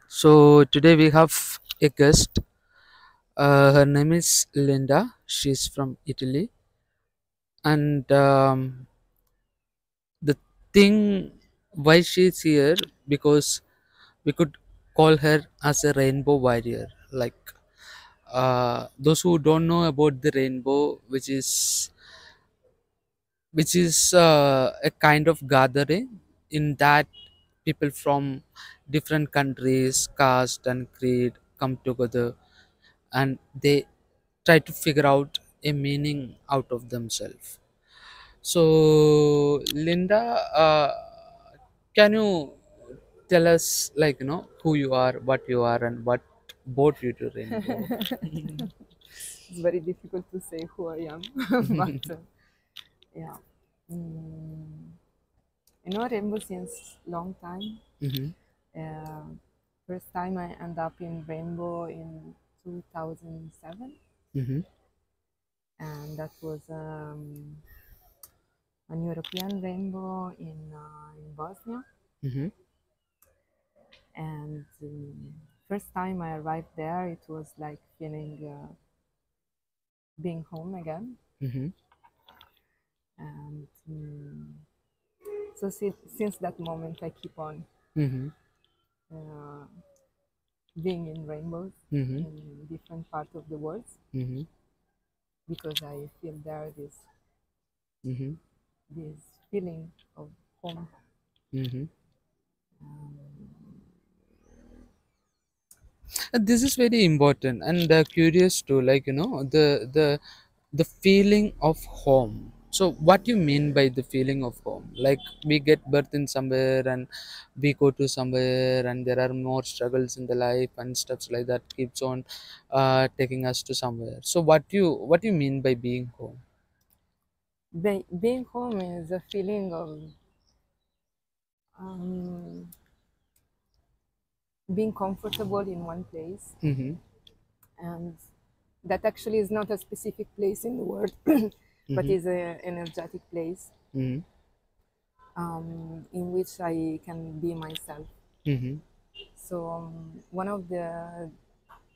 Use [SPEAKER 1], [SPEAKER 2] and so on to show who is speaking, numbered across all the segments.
[SPEAKER 1] So today we have a guest. Her name is Linda. She's from Italy, and the thing why she's here because we could call her as a rainbow warrior. Like those who don't know about the rainbow, which is a kind of gathering in that people from different countries, caste, and creed come together and they try to figure out a meaning out of themselves. So, Linda, can you tell us, like, who you are, what you are, and what brought you to Rainbow?
[SPEAKER 2] It's very difficult to say who I am, but yeah. Mm, I know Rainbow since long time.
[SPEAKER 1] Mm-hmm.
[SPEAKER 2] Uh, First time I end up in Rainbow in 2007,
[SPEAKER 1] Mm-hmm.
[SPEAKER 2] and that was an European Rainbow in Bosnia.
[SPEAKER 1] Mm-hmm.
[SPEAKER 2] And first time I arrived there, it was like feeling being home again.
[SPEAKER 1] Mm-hmm.
[SPEAKER 2] And so since that moment, I keep on
[SPEAKER 1] Mm-hmm.
[SPEAKER 2] uh, being in rainbows
[SPEAKER 1] Mm-hmm.
[SPEAKER 2] in different parts of the world
[SPEAKER 1] Mm-hmm.
[SPEAKER 2] because I feel there
[SPEAKER 1] Mm-hmm.
[SPEAKER 2] this feeling of home.
[SPEAKER 1] Mm-hmm.
[SPEAKER 2] Um,
[SPEAKER 1] This is very important and curious too. Like the feeling of home. So, what do you mean by the feeling of home? Like we get birth in somewhere and we go to somewhere, and there are more struggles in the life and stuffs like that keeps on taking us to somewhere. So, what do you mean by being home?
[SPEAKER 2] being home is a feeling of um, being comfortable in one place,
[SPEAKER 1] Mm-hmm.
[SPEAKER 2] and that actually is not a specific place in the world, but
[SPEAKER 1] Mm-hmm.
[SPEAKER 2] is an energetic place
[SPEAKER 1] Mm-hmm.
[SPEAKER 2] in which I can be myself.
[SPEAKER 1] Mm-hmm.
[SPEAKER 2] So one of the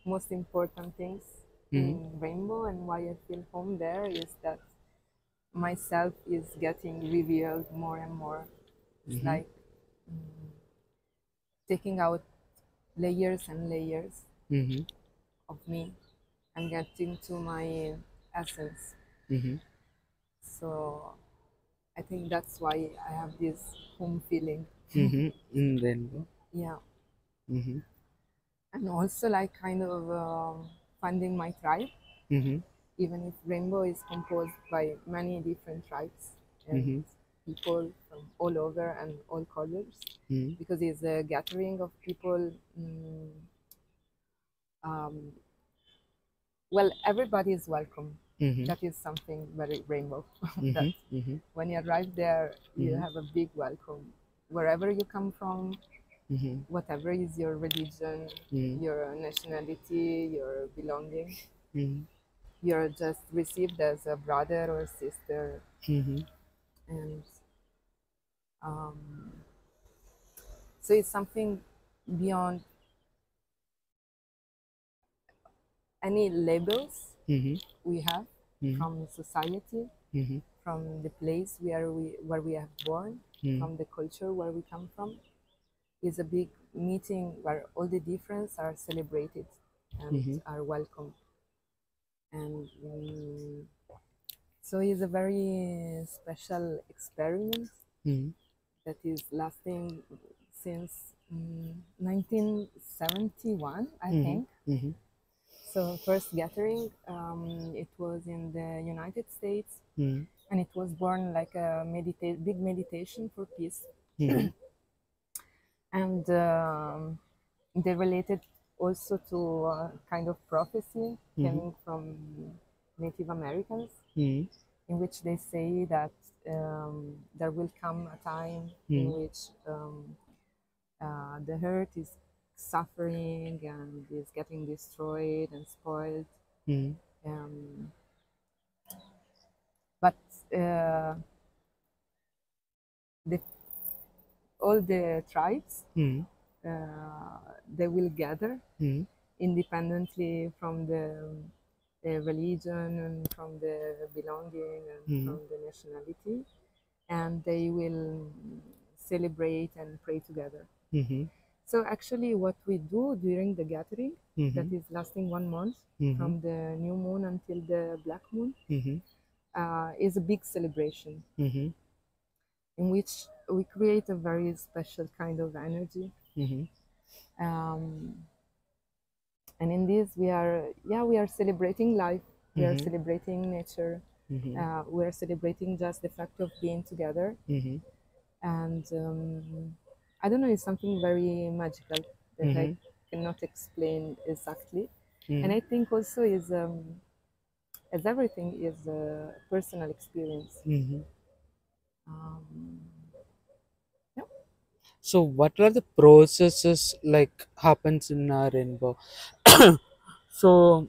[SPEAKER 2] most important things
[SPEAKER 1] Mm-hmm.
[SPEAKER 2] in Rainbow and why I feel home there is that myself is getting revealed more and more. It's
[SPEAKER 1] Mm-hmm.
[SPEAKER 2] like taking out layers and layers
[SPEAKER 1] Mm-hmm.
[SPEAKER 2] of me and getting to my essence.
[SPEAKER 1] Mm-hmm.
[SPEAKER 2] So I think that's why I have this home feeling.
[SPEAKER 1] Mm-hmm. In rainbow.
[SPEAKER 2] Yeah.
[SPEAKER 1] Mm-hmm.
[SPEAKER 2] And also like kind of funding my tribe,
[SPEAKER 1] Mm-hmm.
[SPEAKER 2] even if Rainbow is composed by many different tribes and
[SPEAKER 1] Mm-hmm.
[SPEAKER 2] people from all over and all colors, because it's a gathering of people. Um, well, everybody is welcome.
[SPEAKER 1] Mm-hmm.
[SPEAKER 2] That is something very Rainbow. That
[SPEAKER 1] Mm-hmm. Mm-hmm.
[SPEAKER 2] when you arrive there, you
[SPEAKER 1] Mm-hmm.
[SPEAKER 2] have a big welcome. Wherever you come from,
[SPEAKER 1] Mm-hmm.
[SPEAKER 2] whatever is your religion,
[SPEAKER 1] Mm-hmm.
[SPEAKER 2] your nationality, your belonging,
[SPEAKER 1] Mm-hmm.
[SPEAKER 2] you're just received as a brother or sister.
[SPEAKER 1] Mm-hmm.
[SPEAKER 2] And um, so it's something beyond any labels
[SPEAKER 1] Mm-hmm.
[SPEAKER 2] we have
[SPEAKER 1] Mm-hmm.
[SPEAKER 2] from society,
[SPEAKER 1] Mm-hmm.
[SPEAKER 2] from the place where we have born, from the culture where we come from. Is a big meeting where all the difference are celebrated and
[SPEAKER 1] Mm-hmm.
[SPEAKER 2] are welcome. And so it's a very special experiment
[SPEAKER 1] Mm-hmm.
[SPEAKER 2] that is lasting since 1971, I
[SPEAKER 1] Mm-hmm.
[SPEAKER 2] think.
[SPEAKER 1] Mm-hmm.
[SPEAKER 2] So first gathering, it was in the United States,
[SPEAKER 1] Mm-hmm.
[SPEAKER 2] and it was born like a big meditation for peace,
[SPEAKER 1] Mm-hmm.
[SPEAKER 2] and they related also to a kind of prophecy
[SPEAKER 1] Mm-hmm.
[SPEAKER 2] coming from Native Americans,
[SPEAKER 1] Mm-hmm.
[SPEAKER 2] in which they say that there will come a time in which the earth is suffering and is getting destroyed and spoiled.
[SPEAKER 1] Mm-hmm.
[SPEAKER 2] Um, but uh, the all the tribes,
[SPEAKER 1] Mm-hmm.
[SPEAKER 2] they will gather
[SPEAKER 1] Mm-hmm.
[SPEAKER 2] independently from the religion and from the belonging and
[SPEAKER 1] Mm-hmm.
[SPEAKER 2] from the nationality, and they will celebrate and pray together.
[SPEAKER 1] Mm-hmm.
[SPEAKER 2] So actually, what we do during the gathering, that
[SPEAKER 1] Mm-hmm.
[SPEAKER 2] is lasting 1 month
[SPEAKER 1] Mm-hmm.
[SPEAKER 2] from the new moon until the black moon,
[SPEAKER 1] Mm-hmm.
[SPEAKER 2] is a big celebration
[SPEAKER 1] Mm-hmm.
[SPEAKER 2] in which we create a very special kind of energy.
[SPEAKER 1] Mm-hmm.
[SPEAKER 2] Um, and in this, we are celebrating life. We are
[SPEAKER 1] Mm-hmm.
[SPEAKER 2] celebrating nature.
[SPEAKER 1] Mm-hmm.
[SPEAKER 2] We are celebrating just the fact of being together.
[SPEAKER 1] Mm-hmm.
[SPEAKER 2] And I don't know, it's something very magical that I
[SPEAKER 1] Mm-hmm.
[SPEAKER 2] cannot explain exactly. And
[SPEAKER 1] Mm-hmm.
[SPEAKER 2] I think also is as everything is a personal experience.
[SPEAKER 1] Mm-hmm.
[SPEAKER 2] Um, yeah.
[SPEAKER 1] So what are the processes like happens in a rainbow? So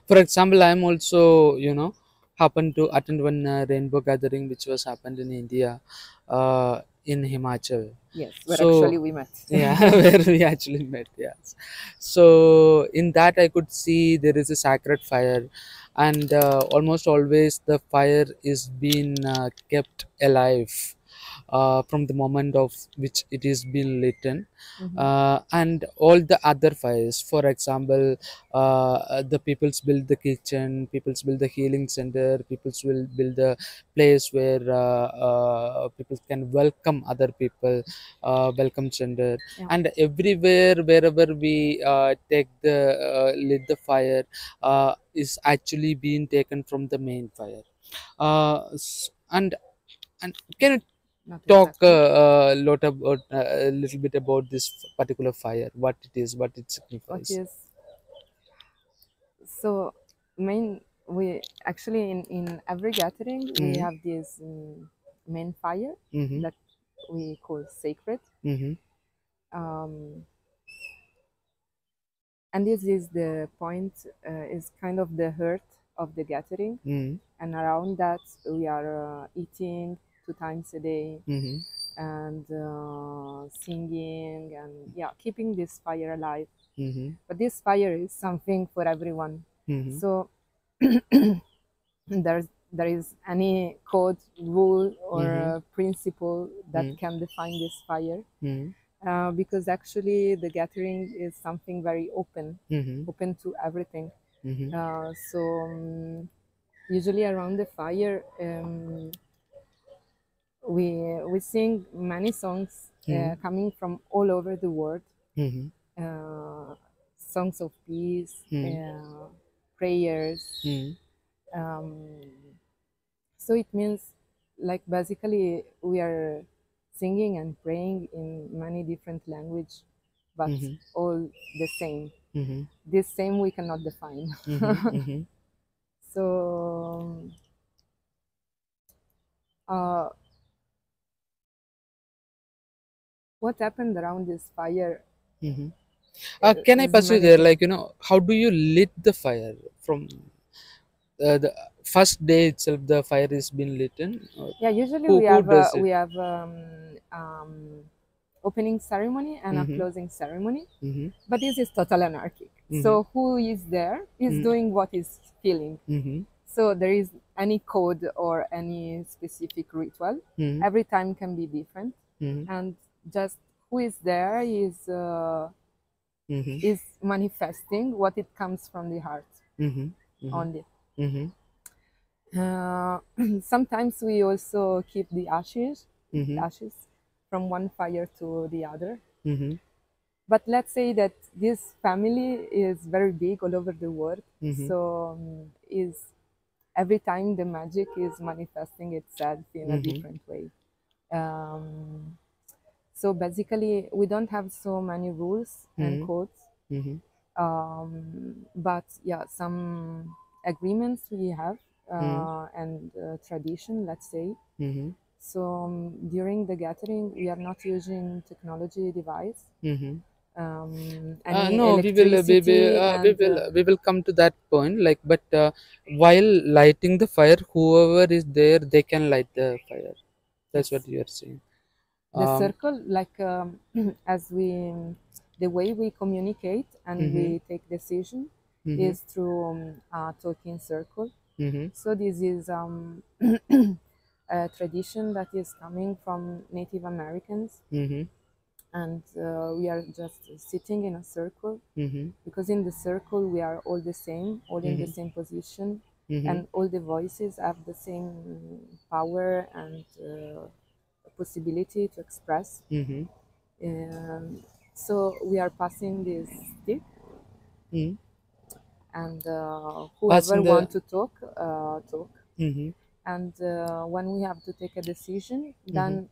[SPEAKER 1] for example, I'm also, happened to attend one rainbow gathering which was happened in India, in Himachal.
[SPEAKER 2] Yes, where actually
[SPEAKER 1] So
[SPEAKER 2] we met.
[SPEAKER 1] yeah, where we actually met. Yes. So in that I could see there is a sacred fire, and almost always the fire is being kept alive from the moment of which it is being lit,
[SPEAKER 2] Mhm.
[SPEAKER 1] and all the other fires. For example, the peoples build the kitchen, peoples build the healing center, peoples will build the place where people can welcome other people, welcome center.
[SPEAKER 2] Yeah.
[SPEAKER 1] And everywhere wherever we take the lit the fire, is actually being taken from the main fire. And can you
[SPEAKER 2] Not
[SPEAKER 1] talk
[SPEAKER 2] exactly.
[SPEAKER 1] a little bit about this particular fire, what it is, what it
[SPEAKER 2] What
[SPEAKER 1] signifies?
[SPEAKER 2] is so main? We actually in every gathering we
[SPEAKER 1] Mm-hmm.
[SPEAKER 2] have this main fire
[SPEAKER 1] Mm-hmm.
[SPEAKER 2] that we call sacred.
[SPEAKER 1] Mm-hmm.
[SPEAKER 2] Um, and this is the point, is kind of the heart of the gathering,
[SPEAKER 1] Mm-hmm.
[SPEAKER 2] and around that we are eating 2 times a day
[SPEAKER 1] Mm-hmm.
[SPEAKER 2] and singing and keeping this fire alive.
[SPEAKER 1] Mm-hmm.
[SPEAKER 2] But this fire is something for everyone.
[SPEAKER 1] Mm-hmm.
[SPEAKER 2] So there is any code, rule, or
[SPEAKER 1] Mm-hmm.
[SPEAKER 2] principle that can define this fire,
[SPEAKER 1] Mm-hmm.
[SPEAKER 2] because actually the gathering is something very open,
[SPEAKER 1] Mm-hmm.
[SPEAKER 2] open to everything.
[SPEAKER 1] Mm-hmm.
[SPEAKER 2] So usually around the fire, we sing many songs coming from all over the world,
[SPEAKER 1] Mm-hmm.
[SPEAKER 2] uh, songs of peace,
[SPEAKER 1] Mm-hmm.
[SPEAKER 2] prayers.
[SPEAKER 1] Mm-hmm.
[SPEAKER 2] Um, so it means, like, basically we are singing and praying in many different language, but
[SPEAKER 1] Mm-hmm.
[SPEAKER 2] all the same.
[SPEAKER 1] Mm-hmm.
[SPEAKER 2] This same we cannot define.
[SPEAKER 1] Mm-hmm.
[SPEAKER 2] So uh, what happened around this fire
[SPEAKER 1] Mm-hmm. Can I
[SPEAKER 2] is
[SPEAKER 1] pursue
[SPEAKER 2] many
[SPEAKER 1] there?
[SPEAKER 2] things.
[SPEAKER 1] Like, how do you lit the fire from the first day itself? The fire is being lit in. Or
[SPEAKER 2] Yeah, usually
[SPEAKER 1] who does it?
[SPEAKER 2] we have opening ceremony and a
[SPEAKER 1] Mm-hmm.
[SPEAKER 2] closing ceremony,
[SPEAKER 1] Mm-hmm.
[SPEAKER 2] but this is total anarchic.
[SPEAKER 1] Mm-hmm.
[SPEAKER 2] So who is there is doing what is feeling.
[SPEAKER 1] Mm-hmm.
[SPEAKER 2] So there is any code or any specific ritual.
[SPEAKER 1] Mm-hmm.
[SPEAKER 2] Every time can be different,
[SPEAKER 1] Mm-hmm.
[SPEAKER 2] and just who is there
[SPEAKER 1] Mm-hmm.
[SPEAKER 2] is manifesting what it comes from the heart
[SPEAKER 1] Mm-hmm. Mm-hmm.
[SPEAKER 2] only.
[SPEAKER 1] Mm-hmm.
[SPEAKER 2] Uh, Sometimes we also keep the
[SPEAKER 1] Mm-hmm.
[SPEAKER 2] ashes from one fire to the other.
[SPEAKER 1] Mm-hmm.
[SPEAKER 2] But let's say that this family is very big all over the world.
[SPEAKER 1] Mm-hmm.
[SPEAKER 2] So is every time the magic is manifesting itself in a
[SPEAKER 1] Mm-hmm.
[SPEAKER 2] different way. So basically, we don't have so many rules and
[SPEAKER 1] Mm-hmm.
[SPEAKER 2] codes,
[SPEAKER 1] Mm-hmm.
[SPEAKER 2] but some agreements we have,
[SPEAKER 1] Mm-hmm.
[SPEAKER 2] and tradition, let's say.
[SPEAKER 1] Mm-hmm.
[SPEAKER 2] So during the gathering, we are not using technology device,
[SPEAKER 1] Mm-hmm.
[SPEAKER 2] any
[SPEAKER 1] No,
[SPEAKER 2] electricity, and
[SPEAKER 1] we will come to that point. Like, but while lighting the fire, whoever is there, they can light the fire. That's
[SPEAKER 2] yes,
[SPEAKER 1] what you are saying.
[SPEAKER 2] The
[SPEAKER 1] Um,
[SPEAKER 2] circle, like as we, the way we communicate and
[SPEAKER 1] mm-hmm,
[SPEAKER 2] we take decision
[SPEAKER 1] mm-hmm,
[SPEAKER 2] is through a talking circle.
[SPEAKER 1] mm-hmm,
[SPEAKER 2] So this is a tradition that is coming from Native Americans,
[SPEAKER 1] mm-hmm,
[SPEAKER 2] and we are just sitting in a circle,
[SPEAKER 1] mm-hmm,
[SPEAKER 2] because in the circle we are all the same, all in the
[SPEAKER 1] mm-hmm,
[SPEAKER 2] same position,
[SPEAKER 1] mm-hmm,
[SPEAKER 2] and all the voices have the same power and possibility to express.
[SPEAKER 1] mm-hmm,
[SPEAKER 2] Um, so we are passing this stick,
[SPEAKER 1] mm-hmm.
[SPEAKER 2] and
[SPEAKER 1] Passing
[SPEAKER 2] whoever
[SPEAKER 1] the.
[SPEAKER 2] want to talk, talk.
[SPEAKER 1] Mm-hmm,
[SPEAKER 2] And when we have to take a decision,
[SPEAKER 1] mm-hmm,
[SPEAKER 2] then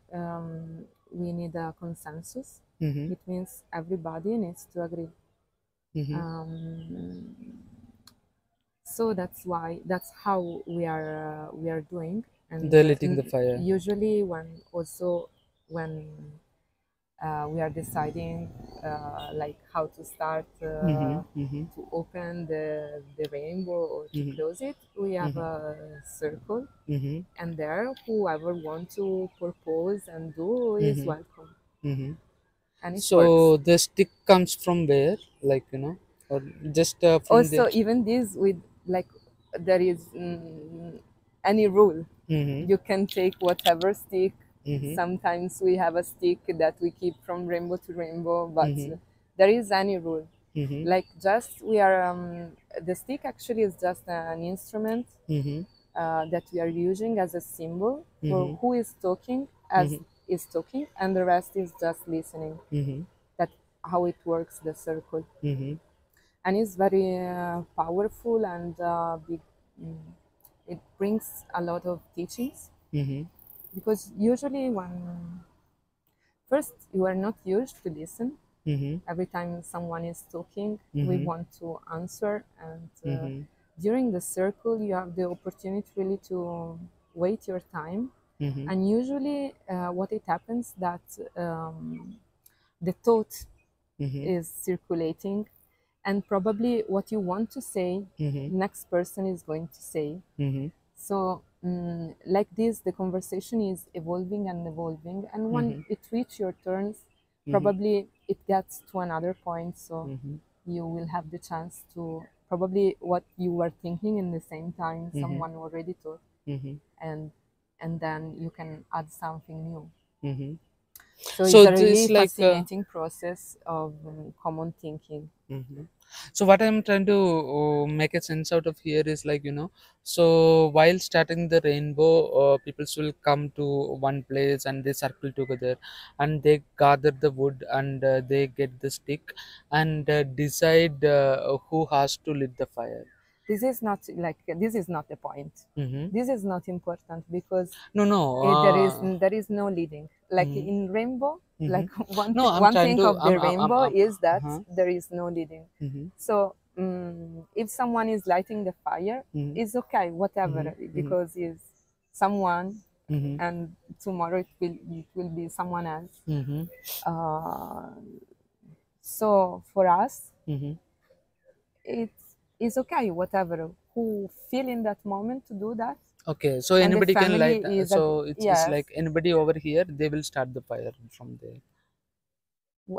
[SPEAKER 2] we need a consensus.
[SPEAKER 1] mm-hmm,
[SPEAKER 2] It means everybody needs to agree.
[SPEAKER 1] mm-hmm.
[SPEAKER 2] Um, so that's how we are doing. And
[SPEAKER 1] They're lighting the fire.
[SPEAKER 2] usually when also when we are deciding like how to start
[SPEAKER 1] Mm-hmm, mm-hmm,
[SPEAKER 2] to open the rainbow or to
[SPEAKER 1] mm-hmm,
[SPEAKER 2] close it, we have
[SPEAKER 1] mm-hmm,
[SPEAKER 2] a circle,
[SPEAKER 1] mm-hmm,
[SPEAKER 2] and there whoever want to propose and do is
[SPEAKER 1] mm-hmm,
[SPEAKER 2] welcome,
[SPEAKER 1] mm-hmm.
[SPEAKER 2] and it works.
[SPEAKER 1] So the stick comes from where? Like, or just from the.
[SPEAKER 2] Also, even this with, like, there is any rule.
[SPEAKER 1] Mm-hmm,
[SPEAKER 2] You can take whatever stick.
[SPEAKER 1] mm-hmm,
[SPEAKER 2] Sometimes we have a stick that we keep from rainbow to rainbow, but
[SPEAKER 1] mm-hmm,
[SPEAKER 2] there is any rule.
[SPEAKER 1] mm-hmm,
[SPEAKER 2] Like, just we are the stick actually is just an instrument
[SPEAKER 1] mm-hmm,
[SPEAKER 2] that we are using as a symbol for
[SPEAKER 1] mm-hmm,
[SPEAKER 2] who is talking, as
[SPEAKER 1] mm-hmm,
[SPEAKER 2] is talking, and the rest is just listening.
[SPEAKER 1] mm-hmm,
[SPEAKER 2] That how it works, the circle,
[SPEAKER 1] mm-hmm,
[SPEAKER 2] and it's very powerful and big. mm, It brings a lot of teachings,
[SPEAKER 1] mm-hmm,
[SPEAKER 2] because usually when first you are not used to listen.
[SPEAKER 1] mm-hmm,
[SPEAKER 2] Every time someone is talking, we
[SPEAKER 1] mm-hmm,
[SPEAKER 2] want to answer, and
[SPEAKER 1] mm-hmm,
[SPEAKER 2] during the circle you have the opportunity really to wait your time.
[SPEAKER 1] mm-hmm,
[SPEAKER 2] And usually what it happens that the thought
[SPEAKER 1] mm-hmm,
[SPEAKER 2] is circulating, and probably what you want to say,
[SPEAKER 1] mm-hmm,
[SPEAKER 2] next person is going to say.
[SPEAKER 1] mm-hmm,
[SPEAKER 2] So like this, the conversation is evolving and evolving, and when
[SPEAKER 1] mm-hmm,
[SPEAKER 2] it reaches your turns,
[SPEAKER 1] mm-hmm,
[SPEAKER 2] probably it gets to another point, so
[SPEAKER 1] mm-hmm,
[SPEAKER 2] you will have the chance to probably what you were thinking in the same time
[SPEAKER 1] mm-hmm,
[SPEAKER 2] someone already thought,
[SPEAKER 1] mm-hmm,
[SPEAKER 2] and then you can add something new.
[SPEAKER 1] mm-hmm.
[SPEAKER 2] So
[SPEAKER 1] So
[SPEAKER 2] it's a
[SPEAKER 1] this
[SPEAKER 2] really
[SPEAKER 1] like.
[SPEAKER 2] fascinating process of common thinking.
[SPEAKER 1] Mhm. So what I'm trying to make a sense out of here is like, so while starting the rainbow, people will come to one place and they circle together and they gather the wood and they get the stick and decide who has to lit the fire.
[SPEAKER 2] This is not the point.
[SPEAKER 1] Mm-hmm.
[SPEAKER 2] This is not important, because
[SPEAKER 1] No, no.
[SPEAKER 2] there is no leading, like
[SPEAKER 1] Mm-hmm.
[SPEAKER 2] in rainbow.
[SPEAKER 1] Mm-hmm.
[SPEAKER 2] Like
[SPEAKER 1] No, I'm
[SPEAKER 2] one
[SPEAKER 1] trying
[SPEAKER 2] thing
[SPEAKER 1] to.
[SPEAKER 2] of the rainbow is that
[SPEAKER 1] Uh-huh.
[SPEAKER 2] there is no leading.
[SPEAKER 1] Mm-hmm.
[SPEAKER 2] So if someone is lighting the fire,
[SPEAKER 1] Mm-hmm.
[SPEAKER 2] it's okay, whatever,
[SPEAKER 1] Mm-hmm.
[SPEAKER 2] because it's someone,
[SPEAKER 1] Mm-hmm.
[SPEAKER 2] and tomorrow it will be someone else.
[SPEAKER 1] Mm-hmm.
[SPEAKER 2] uh, so for us,
[SPEAKER 1] Mm-hmm.
[SPEAKER 2] it's okay, whatever, who feel in that moment to do that.
[SPEAKER 1] Okay, so
[SPEAKER 2] And the
[SPEAKER 1] anybody can
[SPEAKER 2] family
[SPEAKER 1] light.
[SPEAKER 2] is
[SPEAKER 1] So it's
[SPEAKER 2] yes.
[SPEAKER 1] like anybody over here, they will start the fire from there.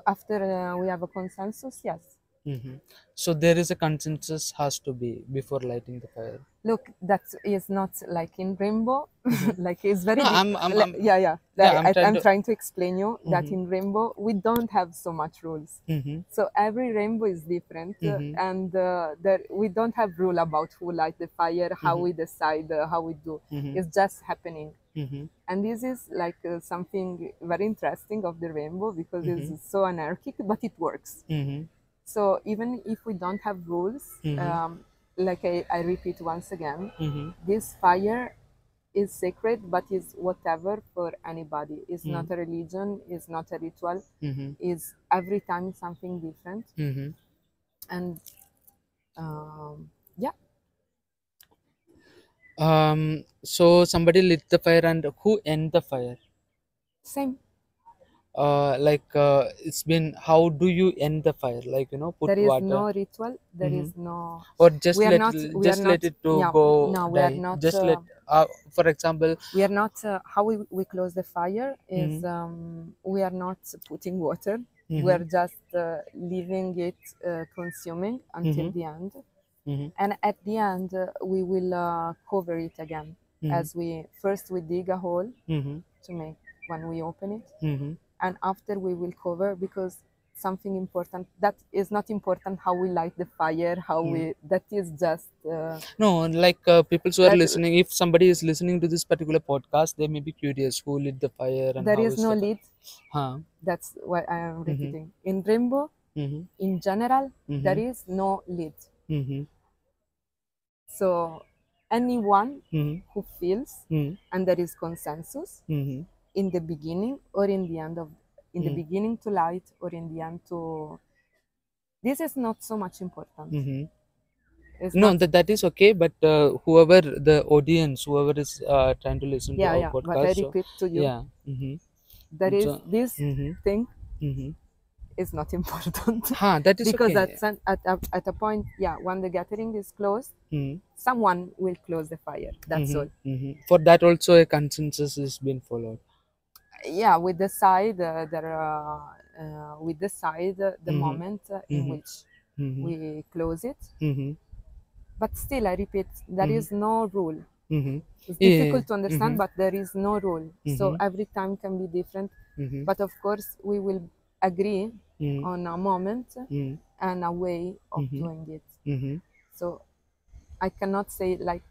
[SPEAKER 2] After we have a consensus, yes.
[SPEAKER 1] Mm-hmm. So there is a consensus has to be before lighting the fire.
[SPEAKER 2] Look, that is not like in rainbow.
[SPEAKER 1] Mm-hmm.
[SPEAKER 2] Like it's very
[SPEAKER 1] No, I'm
[SPEAKER 2] yeah, yeah.
[SPEAKER 1] yeah, I'm trying
[SPEAKER 2] I'm
[SPEAKER 1] to.
[SPEAKER 2] trying to explain you that
[SPEAKER 1] Mm-hmm.
[SPEAKER 2] in rainbow we don't have so much rules.
[SPEAKER 1] Mm-hmm.
[SPEAKER 2] So every rainbow is different,
[SPEAKER 1] Mm-hmm.
[SPEAKER 2] and there we don't have rule about who light the fire, how
[SPEAKER 1] Mm-hmm.
[SPEAKER 2] we decide, how we do.
[SPEAKER 1] Mm-hmm.
[SPEAKER 2] It's just happening.
[SPEAKER 1] Mm-hmm.
[SPEAKER 2] And this is like something very interesting of the rainbow, because
[SPEAKER 1] Mm-hmm.
[SPEAKER 2] it's so anarchic, but it works.
[SPEAKER 1] Mm-hmm.
[SPEAKER 2] So even if we don't have rules,
[SPEAKER 1] Mm-hmm.
[SPEAKER 2] like I repeat once again,
[SPEAKER 1] Mm-hmm.
[SPEAKER 2] this fire is sacred, but is whatever for anybody. It's not a religion, it's not a ritual,
[SPEAKER 1] Mm-hmm.
[SPEAKER 2] it's every time something different.
[SPEAKER 1] Mm-hmm.
[SPEAKER 2] And yeah,
[SPEAKER 1] So somebody lit the fire and who end the fire?
[SPEAKER 2] same.
[SPEAKER 1] it's been, how do you end the fire, like, put
[SPEAKER 2] There is
[SPEAKER 1] water.
[SPEAKER 2] no ritual. There
[SPEAKER 1] Hmm.
[SPEAKER 2] is no.
[SPEAKER 1] Or
[SPEAKER 2] We are not. We are
[SPEAKER 1] just let
[SPEAKER 2] not.
[SPEAKER 1] it to
[SPEAKER 2] Yeah.
[SPEAKER 1] go
[SPEAKER 2] No, we are
[SPEAKER 1] die,
[SPEAKER 2] not.
[SPEAKER 1] just let, for example.
[SPEAKER 2] We are not. How we close the fire is.
[SPEAKER 1] Hmm.
[SPEAKER 2] We are not putting water. We
[SPEAKER 1] Hmm.
[SPEAKER 2] are just leaving it consuming until
[SPEAKER 1] Hmm.
[SPEAKER 2] the end.
[SPEAKER 1] Hmm.
[SPEAKER 2] And at the end, we will cover it again.
[SPEAKER 1] Hmm.
[SPEAKER 2] As we dig a hole
[SPEAKER 1] Hmm.
[SPEAKER 2] to make when we open it,
[SPEAKER 1] Hmm.
[SPEAKER 2] and after we will cover, because something important that is not important how we light the fire, how
[SPEAKER 1] Hmm.
[SPEAKER 2] we that is just
[SPEAKER 1] No, like, people who are
[SPEAKER 2] that
[SPEAKER 1] listening, if somebody is listening to this particular podcast, they may be curious who lit the fire and
[SPEAKER 2] there
[SPEAKER 1] how
[SPEAKER 2] is
[SPEAKER 1] is
[SPEAKER 2] no
[SPEAKER 1] the fire.
[SPEAKER 2] lid.
[SPEAKER 1] Huh.
[SPEAKER 2] That's what I am
[SPEAKER 1] Hmm.
[SPEAKER 2] repeating. In rainbow,
[SPEAKER 1] Hmm.
[SPEAKER 2] in general, there
[SPEAKER 1] Hmm.
[SPEAKER 2] is no lid.
[SPEAKER 1] Hmm.
[SPEAKER 2] So anyone
[SPEAKER 1] Hmm.
[SPEAKER 2] who feels,
[SPEAKER 1] Hmm.
[SPEAKER 2] and there is consensus
[SPEAKER 1] Hmm.
[SPEAKER 2] in the beginning or in the end of, in the
[SPEAKER 1] Hmm.
[SPEAKER 2] beginning to light or in the end to, this is not so much important.
[SPEAKER 1] Hmm.
[SPEAKER 2] It's
[SPEAKER 1] No,
[SPEAKER 2] not.
[SPEAKER 1] that is okay, but whoever the audience, whoever is trying to listen to
[SPEAKER 2] Yeah,
[SPEAKER 1] our
[SPEAKER 2] yeah, but I
[SPEAKER 1] podcast, so
[SPEAKER 2] repeat to you,
[SPEAKER 1] yeah. Hmm.
[SPEAKER 2] there is
[SPEAKER 1] So,
[SPEAKER 2] this
[SPEAKER 1] hmm.
[SPEAKER 2] thing
[SPEAKER 1] Hmm.
[SPEAKER 2] is not important.
[SPEAKER 1] That is
[SPEAKER 2] Because
[SPEAKER 1] okay.
[SPEAKER 2] at a point, yeah, when the gathering is closed,
[SPEAKER 1] Hmm.
[SPEAKER 2] someone will close the fire, that's
[SPEAKER 1] Hmm.
[SPEAKER 2] all.
[SPEAKER 1] Hmm. For that also a consensus is being followed.
[SPEAKER 2] Yeah, we decide we decide the
[SPEAKER 1] Hmm.
[SPEAKER 2] moment in
[SPEAKER 1] Hmm.
[SPEAKER 2] which
[SPEAKER 1] Hmm.
[SPEAKER 2] we close it.
[SPEAKER 1] Hmm.
[SPEAKER 2] But still, I repeat, there
[SPEAKER 1] Hmm.
[SPEAKER 2] is no rule.
[SPEAKER 1] Hmm.
[SPEAKER 2] It's
[SPEAKER 1] Yeah.
[SPEAKER 2] difficult to understand,
[SPEAKER 1] Hmm.
[SPEAKER 2] but there is no rule. So
[SPEAKER 1] Hmm.
[SPEAKER 2] every time can be different.
[SPEAKER 1] Hmm.
[SPEAKER 2] But of course, we will agree
[SPEAKER 1] Hmm.
[SPEAKER 2] on a moment
[SPEAKER 1] Hmm.
[SPEAKER 2] and a way of
[SPEAKER 1] Hmm.
[SPEAKER 2] doing it.
[SPEAKER 1] Hmm.
[SPEAKER 2] So I cannot say like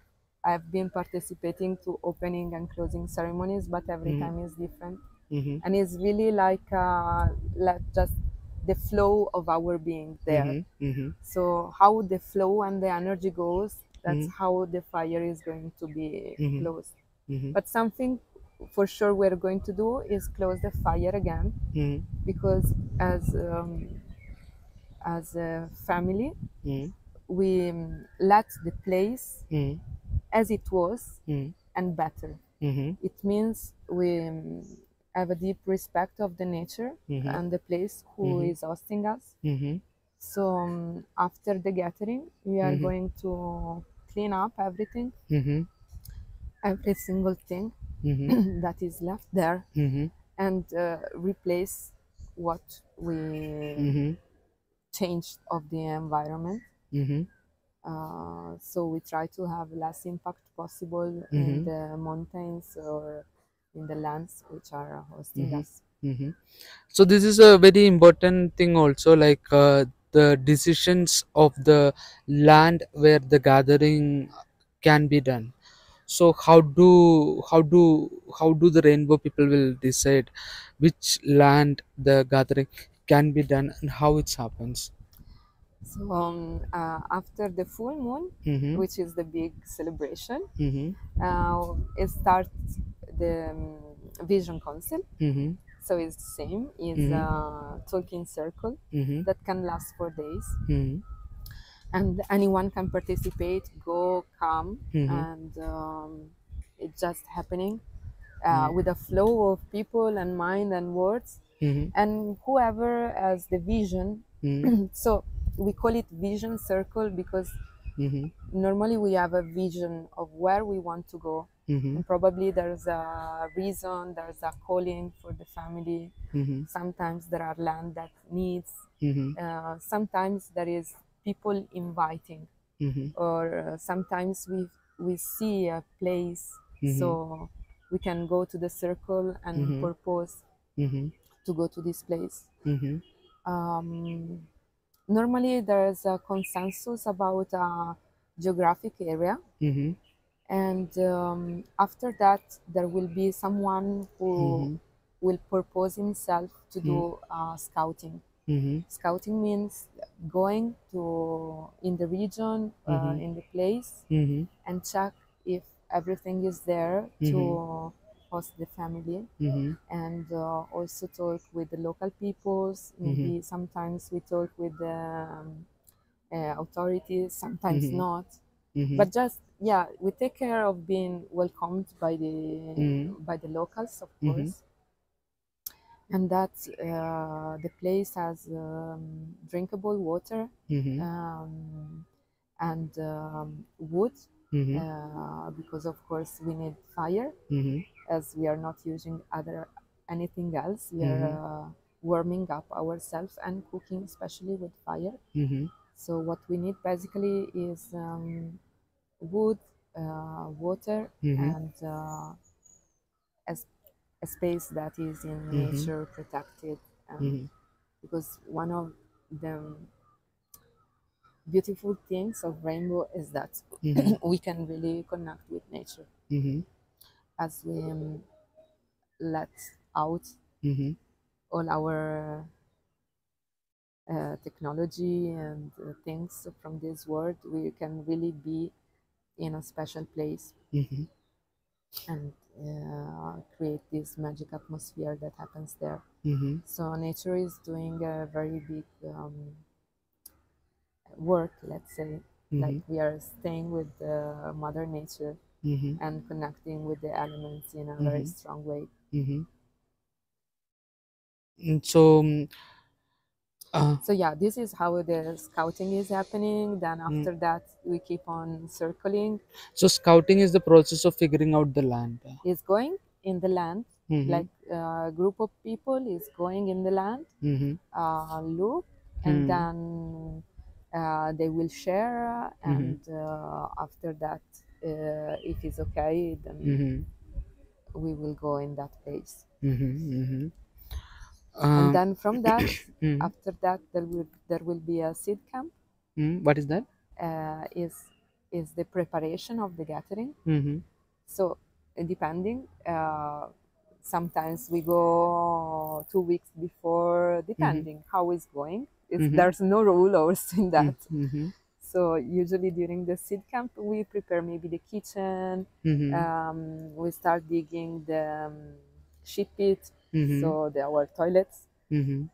[SPEAKER 2] I've been participating to opening and closing ceremonies, but every
[SPEAKER 1] Hmm.
[SPEAKER 2] time is different,
[SPEAKER 1] Hmm.
[SPEAKER 2] and it's really like just the flow of our being there.
[SPEAKER 1] Hmm. Hmm.
[SPEAKER 2] So how the flow and the energy goes, that's
[SPEAKER 1] Hmm.
[SPEAKER 2] how the fire is going to be
[SPEAKER 1] Hmm.
[SPEAKER 2] closed.
[SPEAKER 1] Hmm.
[SPEAKER 2] But something for sure we're going to do is close the fire again,
[SPEAKER 1] Hmm.
[SPEAKER 2] because as a family
[SPEAKER 1] Hmm.
[SPEAKER 2] we let the place
[SPEAKER 1] Hmm.
[SPEAKER 2] as it was
[SPEAKER 1] Hmm.
[SPEAKER 2] and better.
[SPEAKER 1] Hmm.
[SPEAKER 2] It means we have a deep respect of the nature
[SPEAKER 1] Hmm.
[SPEAKER 2] and the place who
[SPEAKER 1] Hmm.
[SPEAKER 2] is hosting us.
[SPEAKER 1] Hmm.
[SPEAKER 2] So after the gathering, we are
[SPEAKER 1] Hmm.
[SPEAKER 2] going to clean up everything,
[SPEAKER 1] Hmm.
[SPEAKER 2] every single thing
[SPEAKER 1] Hmm.
[SPEAKER 2] that is left there,
[SPEAKER 1] Hmm.
[SPEAKER 2] and replace what we
[SPEAKER 1] Hmm.
[SPEAKER 2] changed of the environment.
[SPEAKER 1] Hmm.
[SPEAKER 2] So we try to have less impact possible in
[SPEAKER 1] Hmm.
[SPEAKER 2] the mountains or in the lands which are hosting
[SPEAKER 1] Hmm.
[SPEAKER 2] us.
[SPEAKER 1] Hmm. So this is a very important thing also, like, the decisions of the land where the gathering can be done. So how do the rainbow people will decide which land the gathering can be done and how it happens?
[SPEAKER 2] So after the full moon,
[SPEAKER 1] Mm-hmm.
[SPEAKER 2] which is the big celebration,
[SPEAKER 1] Mm-hmm.
[SPEAKER 2] it starts the vision council.
[SPEAKER 1] Mm-hmm.
[SPEAKER 2] So it's the same. Is
[SPEAKER 1] Mm-hmm.
[SPEAKER 2] a talking circle
[SPEAKER 1] Mm-hmm.
[SPEAKER 2] that can last for days,
[SPEAKER 1] Mm-hmm.
[SPEAKER 2] and anyone can participate, go, come,
[SPEAKER 1] Mm-hmm.
[SPEAKER 2] and it's just happening with a flow of people and mind and words,
[SPEAKER 1] Mm-hmm.
[SPEAKER 2] and whoever has the vision.
[SPEAKER 1] Mm-hmm.
[SPEAKER 2] So we call it vision circle because
[SPEAKER 1] Mm-hmm.
[SPEAKER 2] normally we have a vision of where we want to go,
[SPEAKER 1] Mm-hmm.
[SPEAKER 2] and probably there's a reason, there's a calling for the family.
[SPEAKER 1] Mm-hmm.
[SPEAKER 2] Sometimes there are land that needs,
[SPEAKER 1] Mm-hmm.
[SPEAKER 2] sometimes there is people inviting,
[SPEAKER 1] Mm-hmm.
[SPEAKER 2] or sometimes we see a place,
[SPEAKER 1] Mm-hmm.
[SPEAKER 2] so we can go to the circle and
[SPEAKER 1] Mm-hmm.
[SPEAKER 2] purpose
[SPEAKER 1] Mm-hmm.
[SPEAKER 2] to go to this place.
[SPEAKER 1] Mm-hmm.
[SPEAKER 2] um, Normally there's a consensus about a geographic area,
[SPEAKER 1] Mm-hmm.
[SPEAKER 2] and after that there will be someone who
[SPEAKER 1] Mm-hmm.
[SPEAKER 2] will propose himself to
[SPEAKER 1] Mm-hmm.
[SPEAKER 2] do scouting.
[SPEAKER 1] Mm-hmm.
[SPEAKER 2] Scouting means going to in the region,
[SPEAKER 1] Mm-hmm.
[SPEAKER 2] in the place,
[SPEAKER 1] Mm-hmm.
[SPEAKER 2] and check if everything is there
[SPEAKER 1] Mm-hmm.
[SPEAKER 2] to host the family,
[SPEAKER 1] Mm-hmm.
[SPEAKER 2] and also talk with the local peoples.
[SPEAKER 1] Mm-hmm.
[SPEAKER 2] Maybe sometimes we talk with the authorities, sometimes
[SPEAKER 1] Mm-hmm.
[SPEAKER 2] not.
[SPEAKER 1] Mm-hmm.
[SPEAKER 2] But just, yeah, we take care of being welcomed by
[SPEAKER 1] Mm-hmm.
[SPEAKER 2] the locals, of
[SPEAKER 1] Mm-hmm.
[SPEAKER 2] course. and that the place has drinkable water
[SPEAKER 1] Mm-hmm.
[SPEAKER 2] and wood,
[SPEAKER 1] Mm-hmm.
[SPEAKER 2] because of course we need fire,
[SPEAKER 1] Mm-hmm.
[SPEAKER 2] as we are not using other anything else. We are
[SPEAKER 1] Mm-hmm.
[SPEAKER 2] warming up ourselves and cooking, especially with fire.
[SPEAKER 1] Mm-hmm.
[SPEAKER 2] So what we need basically is wood, water,
[SPEAKER 1] Mm-hmm.
[SPEAKER 2] and a, a space that is in
[SPEAKER 1] Mm-hmm.
[SPEAKER 2] nature protected. And
[SPEAKER 1] Mm-hmm.
[SPEAKER 2] because one of the beautiful things of rainbow is that
[SPEAKER 1] Mm-hmm.
[SPEAKER 2] we can really connect with nature
[SPEAKER 1] Mm-hmm.
[SPEAKER 2] as we let out
[SPEAKER 1] Mm-hmm.
[SPEAKER 2] all our technology and things from this world. We can really be in a special place
[SPEAKER 1] Mm-hmm.
[SPEAKER 2] and create this magic atmosphere that happens there.
[SPEAKER 1] Mm-hmm.
[SPEAKER 2] So nature is doing a very big work, let's say. Like
[SPEAKER 1] Mm-hmm.
[SPEAKER 2] we are staying with Mother Nature
[SPEAKER 1] Mm-hmm.
[SPEAKER 2] and connecting with the elements in a very
[SPEAKER 1] Mm-hmm.
[SPEAKER 2] strong way.
[SPEAKER 1] Mm-hmm. So, uh,
[SPEAKER 2] So yeah, this is how the scouting is happening. Then
[SPEAKER 1] mm.
[SPEAKER 2] after that, we keep on circling.
[SPEAKER 1] So scouting is the process of figuring out the land.
[SPEAKER 2] Is going in the land,
[SPEAKER 1] Mm-hmm.
[SPEAKER 2] like a group of people is going in the land,
[SPEAKER 1] Mm-hmm.
[SPEAKER 2] look, and
[SPEAKER 1] Mm-hmm.
[SPEAKER 2] then they will share,
[SPEAKER 1] Mm-hmm.
[SPEAKER 2] and after that, if it's okay, then
[SPEAKER 1] Mm-hmm.
[SPEAKER 2] we will go in that place.
[SPEAKER 1] Mm-hmm. Mm-hmm.
[SPEAKER 2] And
[SPEAKER 1] Um,
[SPEAKER 2] then from that,
[SPEAKER 1] mm-hmm.
[SPEAKER 2] after that, there will be a seed camp.
[SPEAKER 1] What is that?
[SPEAKER 2] Is the preparation of the gathering.
[SPEAKER 1] Mm-hmm.
[SPEAKER 2] So depending, sometimes we go 2 weeks before,
[SPEAKER 1] Mm-hmm.
[SPEAKER 2] depending how it's going.
[SPEAKER 1] Mm-hmm.
[SPEAKER 2] There's no rule also in that.
[SPEAKER 1] Mm-hmm.
[SPEAKER 2] So usually during the seed camp, we prepare maybe the kitchen.
[SPEAKER 1] Mm-hmm.
[SPEAKER 2] We start digging the sheep pit,
[SPEAKER 1] Mm-hmm.
[SPEAKER 2] so our toilets,
[SPEAKER 1] Mm-hmm.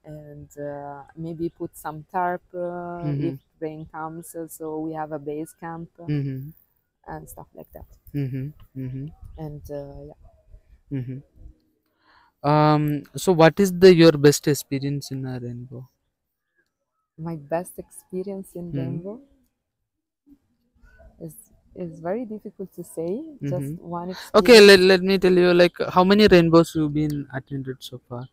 [SPEAKER 2] and maybe put some tarp if
[SPEAKER 1] Mm-hmm.
[SPEAKER 2] rain comes. So we have a base camp
[SPEAKER 1] Mm-hmm.
[SPEAKER 2] and stuff like that.
[SPEAKER 1] Mm-hmm. Mm-hmm.
[SPEAKER 2] And yeah,
[SPEAKER 1] Mm-hmm. So what is the your best experience in a rainbow?
[SPEAKER 2] my best experience in
[SPEAKER 1] Mm-hmm.
[SPEAKER 2] rainbow is is very difficult to say. Just
[SPEAKER 1] Mm-hmm.
[SPEAKER 2] one
[SPEAKER 1] Okay,
[SPEAKER 2] experience.
[SPEAKER 1] let me tell you, like, how many rainbows you've been attended so far?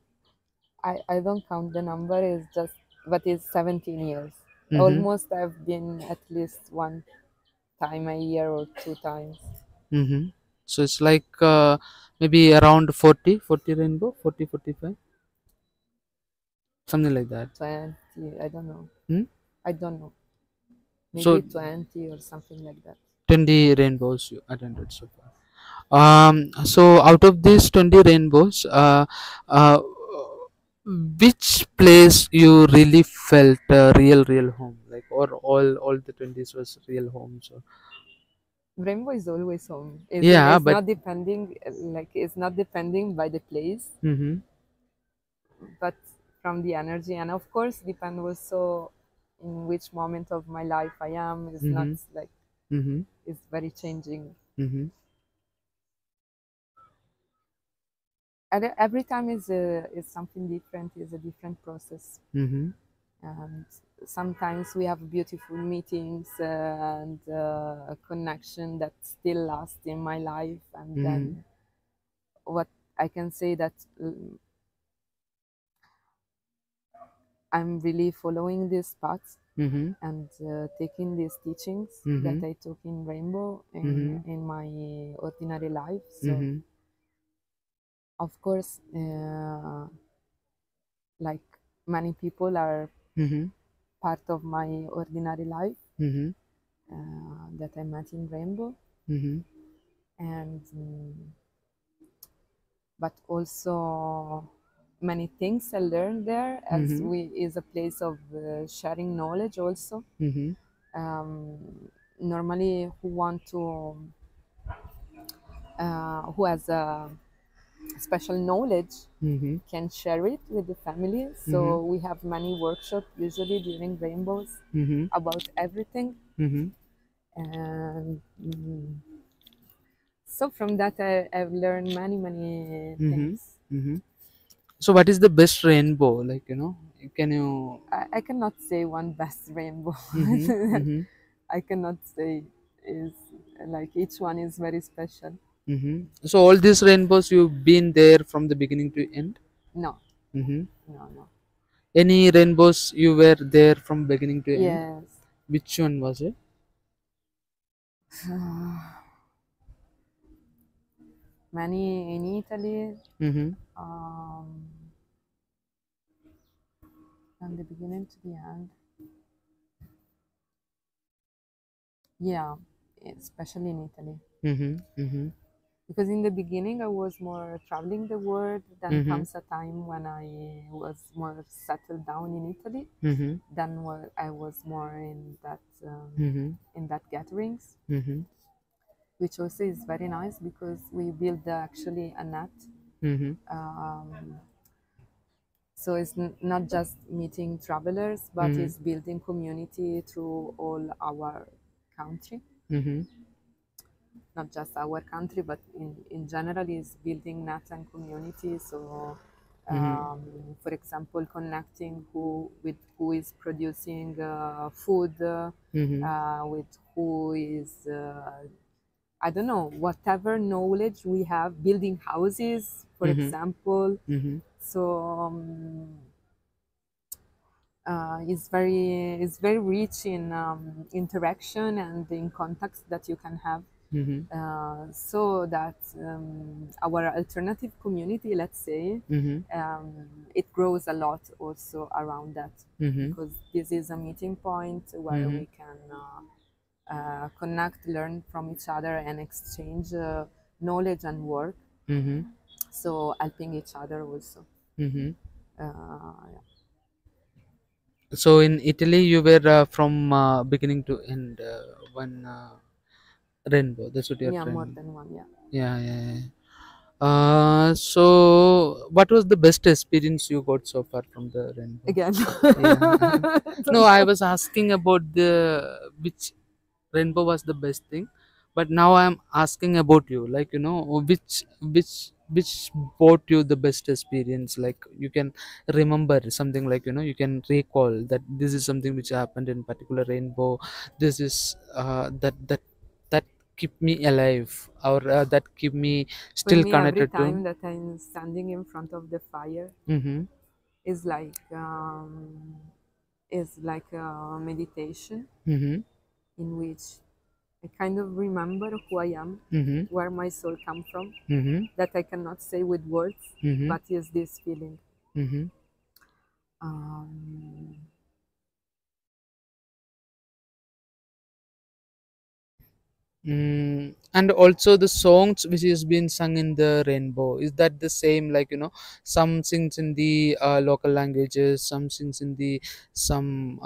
[SPEAKER 2] I don't count the number. Is just, but it's 17 years.
[SPEAKER 1] Mm-hmm.
[SPEAKER 2] Almost I've been at least one time a year or two times.
[SPEAKER 1] Mm-hmm. So it's like maybe around 40, 40 rainbow, 40, 45, something like that.
[SPEAKER 2] 20, I don't know.
[SPEAKER 1] Hmm?
[SPEAKER 2] I don't know.
[SPEAKER 1] So
[SPEAKER 2] Maybe 20 or something like that.
[SPEAKER 1] 20 rainbows you attended so far. So out of these 20 rainbows, uh, which place you really felt real home, like, or all the 20s was real homes? Or,
[SPEAKER 2] Rainbow is always home.
[SPEAKER 1] yeah,
[SPEAKER 2] It's
[SPEAKER 1] but.
[SPEAKER 2] not depending, like it's not depending by the place,
[SPEAKER 1] Mm-hmm.
[SPEAKER 2] but from the energy, and of course depend also in which moment of my life I am. It's not
[SPEAKER 1] Mm-hmm.
[SPEAKER 2] like,
[SPEAKER 1] Mm-hmm.
[SPEAKER 2] it's very changing.
[SPEAKER 1] Mm-hmm.
[SPEAKER 2] And every time is something different. Is a different process,
[SPEAKER 1] Mm-hmm.
[SPEAKER 2] and sometimes we have beautiful meetings and a connection that still lasts in my life. And
[SPEAKER 1] Mm-hmm.
[SPEAKER 2] then what I can say that I'm really following this path
[SPEAKER 1] Mm-hmm.
[SPEAKER 2] and taking these teachings that
[SPEAKER 1] Mm-hmm.
[SPEAKER 2] I took in Rainbow
[SPEAKER 1] Mm-hmm.
[SPEAKER 2] in my ordinary life. So,
[SPEAKER 1] Mm-hmm.
[SPEAKER 2] of course, like many people are
[SPEAKER 1] Mm-hmm.
[SPEAKER 2] part of my ordinary life
[SPEAKER 1] Mm-hmm.
[SPEAKER 2] that I met in Rainbow,
[SPEAKER 1] Mm-hmm.
[SPEAKER 2] and but also many things I learned there, as
[SPEAKER 1] Mm-hmm.
[SPEAKER 2] we is a place of sharing knowledge also.
[SPEAKER 1] Mm-hmm.
[SPEAKER 2] Um, normally, who has a special knowledge
[SPEAKER 1] Mm-hmm.
[SPEAKER 2] can share it with the family.
[SPEAKER 1] Mm-hmm.
[SPEAKER 2] So we have many workshops usually during rainbows
[SPEAKER 1] Mm-hmm.
[SPEAKER 2] about everything,
[SPEAKER 1] Mm-hmm.
[SPEAKER 2] and so from that I've learned many
[SPEAKER 1] Mm-hmm.
[SPEAKER 2] things.
[SPEAKER 1] Mm-hmm. So, what is the best rainbow? Like, can you?
[SPEAKER 2] I cannot say one best rainbow.
[SPEAKER 1] Mm-hmm. Mm-hmm.
[SPEAKER 2] I cannot say is like each one is very special.
[SPEAKER 1] Mm-hmm. So, all these rainbows you've been there from the beginning to end.
[SPEAKER 2] No,
[SPEAKER 1] Mm-hmm.
[SPEAKER 2] no, no.
[SPEAKER 1] Any rainbows you were there from beginning to end?
[SPEAKER 2] Yes.
[SPEAKER 1] Which one was it?
[SPEAKER 2] Many in Italy,
[SPEAKER 1] Mm-hmm.
[SPEAKER 2] um, from the beginning to the end. Yeah, especially in Italy.
[SPEAKER 1] Mm-hmm. Mm-hmm.
[SPEAKER 2] Because in the beginning I was more traveling the world, then
[SPEAKER 1] Mm-hmm.
[SPEAKER 2] comes a time when I was more settled down in Italy,
[SPEAKER 1] Mm-hmm.
[SPEAKER 2] then I was more
[SPEAKER 1] Mm-hmm.
[SPEAKER 2] in that gatherings,
[SPEAKER 1] Mm-hmm.
[SPEAKER 2] which also is very nice because we build actually a net.
[SPEAKER 1] Mm-hmm.
[SPEAKER 2] Um, so it's not just meeting travelers, but
[SPEAKER 1] Mm-hmm.
[SPEAKER 2] it's building community through all our country,
[SPEAKER 1] Mm-hmm.
[SPEAKER 2] not just our country, but in general is building net and community. So,
[SPEAKER 1] Mm-hmm.
[SPEAKER 2] for example, connecting with who is producing food,
[SPEAKER 1] Mm-hmm.
[SPEAKER 2] with who is, I don't know, whatever knowledge we have, building houses, for
[SPEAKER 1] Mm-hmm.
[SPEAKER 2] example.
[SPEAKER 1] Mm-hmm.
[SPEAKER 2] So it's very rich in interaction and in contacts that you can have.
[SPEAKER 1] Mm-hmm.
[SPEAKER 2] So that our alternative community, let's say,
[SPEAKER 1] Mm-hmm.
[SPEAKER 2] it grows a lot also around that
[SPEAKER 1] Mm-hmm.
[SPEAKER 2] because this is a meeting point where
[SPEAKER 1] Mm-hmm.
[SPEAKER 2] we can connect, learn from each other, and exchange knowledge and work.
[SPEAKER 1] Mm-hmm.
[SPEAKER 2] So helping each other also.
[SPEAKER 1] Mm-hmm.
[SPEAKER 2] Yeah.
[SPEAKER 1] So in Italy, you were from beginning to end one rainbow. That's what you're
[SPEAKER 2] Yeah, more
[SPEAKER 1] trying.
[SPEAKER 2] than one. Yeah.
[SPEAKER 1] Yeah, yeah, yeah. So what was the best experience you got so far from the rainbow?
[SPEAKER 2] Again.
[SPEAKER 1] Yeah. No,
[SPEAKER 2] Don't
[SPEAKER 1] I
[SPEAKER 2] know.
[SPEAKER 1] was asking about the which rainbow was the best thing, but now I'm asking about you. Like which brought you the best experience. Like you can remember something, like you can recall that this is something which happened in particular rainbow. This is that keep me alive, or that keep me
[SPEAKER 2] For
[SPEAKER 1] still
[SPEAKER 2] me, every
[SPEAKER 1] connected to.
[SPEAKER 2] time that I'm standing in front of the fire
[SPEAKER 1] Mm-hmm.
[SPEAKER 2] is like a meditation
[SPEAKER 1] Mm-hmm.
[SPEAKER 2] in which I kind of remember who I am,
[SPEAKER 1] Mm-hmm.
[SPEAKER 2] where my soul comes from,
[SPEAKER 1] Mm-hmm.
[SPEAKER 2] that I cannot say with words,
[SPEAKER 1] Mm-hmm.
[SPEAKER 2] but is this feeling.
[SPEAKER 1] Mm-hmm.
[SPEAKER 2] Um,
[SPEAKER 1] And also the songs which is being sung in the rainbow, is that the same? Like some sings in the local languages, some sings in the some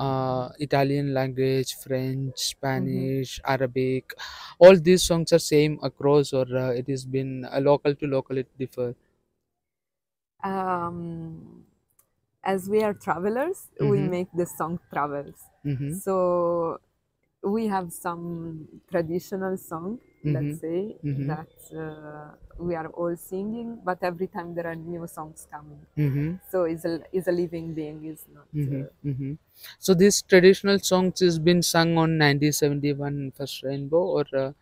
[SPEAKER 1] Italian language, French,
[SPEAKER 2] mhm.
[SPEAKER 1] Spanish, Arabic. All these songs are same across, or it has been local to local it differ.
[SPEAKER 2] um, as we are travelers, we
[SPEAKER 1] Mm-hmm.
[SPEAKER 2] make the song travels.
[SPEAKER 1] Mm-hmm.
[SPEAKER 2] So we have some traditional song,
[SPEAKER 1] Mm-hmm.
[SPEAKER 2] let's say,
[SPEAKER 1] Mm-hmm.
[SPEAKER 2] that we are all singing, but every time there are new songs coming.
[SPEAKER 1] Mm-hmm.
[SPEAKER 2] So it's a living being, is not.
[SPEAKER 1] Mm-hmm. Mm-hmm. So this traditional songs has been sung on 1971 first rainbow, or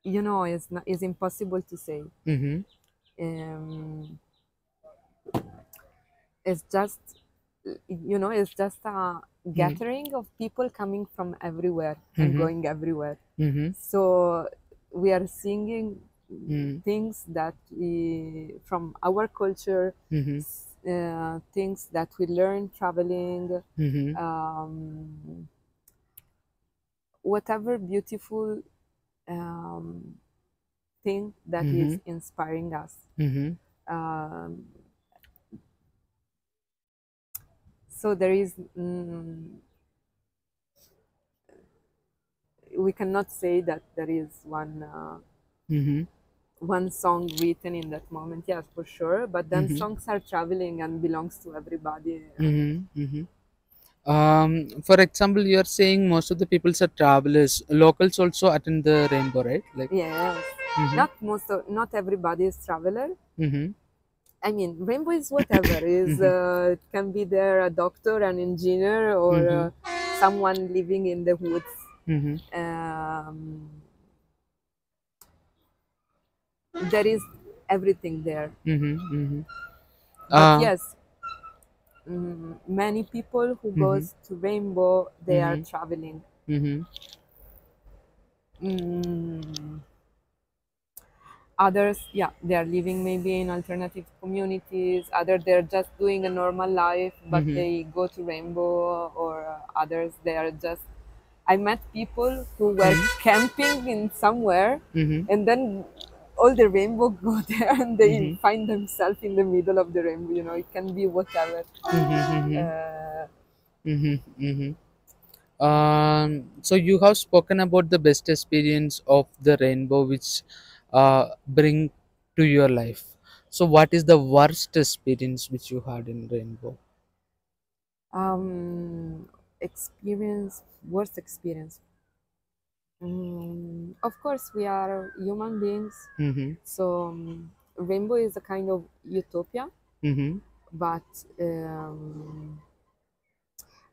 [SPEAKER 2] It's impossible to say.
[SPEAKER 1] mm-hmm.
[SPEAKER 2] Um, it's just, it's just a
[SPEAKER 1] Mm-hmm.
[SPEAKER 2] gathering of people coming from everywhere and
[SPEAKER 1] Mm-hmm.
[SPEAKER 2] going everywhere.
[SPEAKER 1] Mm-hmm.
[SPEAKER 2] So we are singing
[SPEAKER 1] Mm-hmm.
[SPEAKER 2] things from our culture,
[SPEAKER 1] Mm-hmm.
[SPEAKER 2] things that we learn traveling,
[SPEAKER 1] Mm-hmm.
[SPEAKER 2] whatever beautiful um, thing that
[SPEAKER 1] Mm-hmm.
[SPEAKER 2] is inspiring us.
[SPEAKER 1] Mm-hmm.
[SPEAKER 2] Um, so there is, we cannot say that there is
[SPEAKER 1] Mm-hmm.
[SPEAKER 2] one song written in that moment. Yes, for sure. But then
[SPEAKER 1] Mm-hmm.
[SPEAKER 2] songs are traveling and belongs to everybody.
[SPEAKER 1] Mm-hmm. Mm-hmm. For example, you are saying most of the people are travelers. Locals also attend the rainbow, right? Like.
[SPEAKER 2] Yes,
[SPEAKER 1] Mm-hmm.
[SPEAKER 2] not everybody is traveler.
[SPEAKER 1] Mm-hmm.
[SPEAKER 2] I mean, rainbow is whatever. Is it can be there a doctor, an engineer, or someone living in the woods.
[SPEAKER 1] Mhm.
[SPEAKER 2] There is everything there.
[SPEAKER 1] Mhm. Mhm.
[SPEAKER 2] But
[SPEAKER 1] Uh,
[SPEAKER 2] yes, many people who
[SPEAKER 1] mhm.
[SPEAKER 2] goes to rainbow, they are
[SPEAKER 1] Mhm.
[SPEAKER 2] traveling.
[SPEAKER 1] Mhm.
[SPEAKER 2] Mm, Others, yeah, they are living maybe in alternative communities. Other, they're just doing a normal life, but
[SPEAKER 1] Mhm.
[SPEAKER 2] they go to rainbow. Or others, they are just. I met people who were
[SPEAKER 1] Mhm.
[SPEAKER 2] camping in somewhere,
[SPEAKER 1] Mhm.
[SPEAKER 2] and then all the rainbow go there, and they
[SPEAKER 1] Mhm.
[SPEAKER 2] find themselves in the middle of the rainbow. It can be whatever.
[SPEAKER 1] Mhm.
[SPEAKER 2] Uh,
[SPEAKER 1] Mhm. Mhm. So you have spoken about the best experience of the rainbow which bring to your life. So what is the worst experience which you had in rainbow?
[SPEAKER 2] um, worst experience. Of course, we are human beings,
[SPEAKER 1] Mm-hmm.
[SPEAKER 2] so rainbow is a kind of utopia,
[SPEAKER 1] Mm-hmm.
[SPEAKER 2] but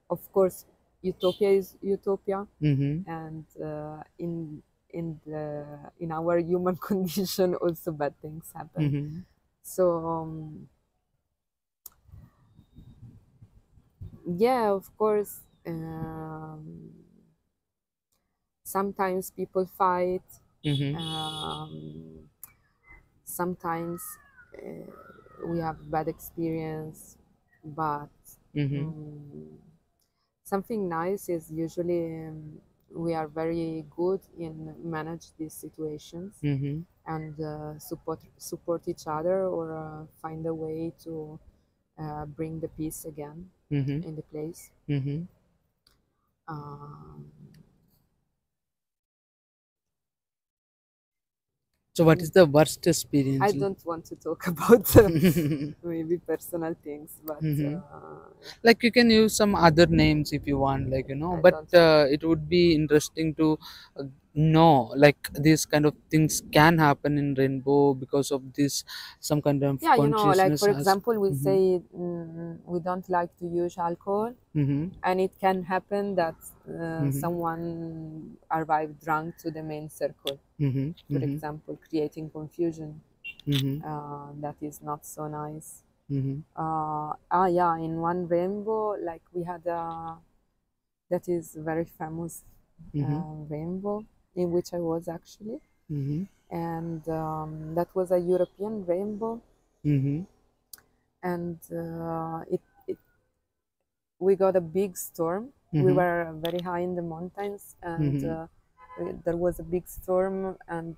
[SPEAKER 2] of course, utopia is utopia,
[SPEAKER 1] Mm-hmm.
[SPEAKER 2] and in our human condition, also bad things happen.
[SPEAKER 1] Mm-hmm.
[SPEAKER 2] So yeah, of course, sometimes people fight.
[SPEAKER 1] Mm-hmm.
[SPEAKER 2] Um, Sometimes we have bad experience, but
[SPEAKER 1] Mm-hmm.
[SPEAKER 2] um, something nice is usually we are very good in manage these situations
[SPEAKER 1] Mm-hmm.
[SPEAKER 2] and support each other, or find a way to bring the peace again
[SPEAKER 1] Mm-hmm.
[SPEAKER 2] in the place.
[SPEAKER 1] Mm-hmm.
[SPEAKER 2] Um,
[SPEAKER 1] So what is the worst
[SPEAKER 2] I
[SPEAKER 1] experience?
[SPEAKER 2] don't want to talk about maybe personal things, but
[SPEAKER 1] Mm-hmm. Like you can use some other names if you want, like
[SPEAKER 2] I
[SPEAKER 1] but
[SPEAKER 2] don't want.
[SPEAKER 1] it would be interesting to know like these kind of things can happen in rainbow because of this some kind of
[SPEAKER 2] Yeah, like
[SPEAKER 1] consciousness
[SPEAKER 2] for
[SPEAKER 1] has.
[SPEAKER 2] example, we
[SPEAKER 1] Mm-hmm.
[SPEAKER 2] say we don't like to use alcohol,
[SPEAKER 1] Mm-hmm.
[SPEAKER 2] and it can happen that
[SPEAKER 1] Mm-hmm.
[SPEAKER 2] someone arrived drunk to the main circle,
[SPEAKER 1] Mm-hmm.
[SPEAKER 2] for
[SPEAKER 1] Mm-hmm.
[SPEAKER 2] example, creating confusion.
[SPEAKER 1] Mm-hmm.
[SPEAKER 2] That is not so nice.
[SPEAKER 1] Mm-hmm.
[SPEAKER 2] Yeah, in one rainbow, like we had a that is very famous
[SPEAKER 1] Mm-hmm.
[SPEAKER 2] rainbow in which I was actually,
[SPEAKER 1] Mm-hmm.
[SPEAKER 2] and that was a European rainbow,
[SPEAKER 1] Mm-hmm.
[SPEAKER 2] and we got a big storm. We
[SPEAKER 1] Mm-hmm.
[SPEAKER 2] were very high in the mountains, and
[SPEAKER 1] Mm-hmm.
[SPEAKER 2] there was a big storm. And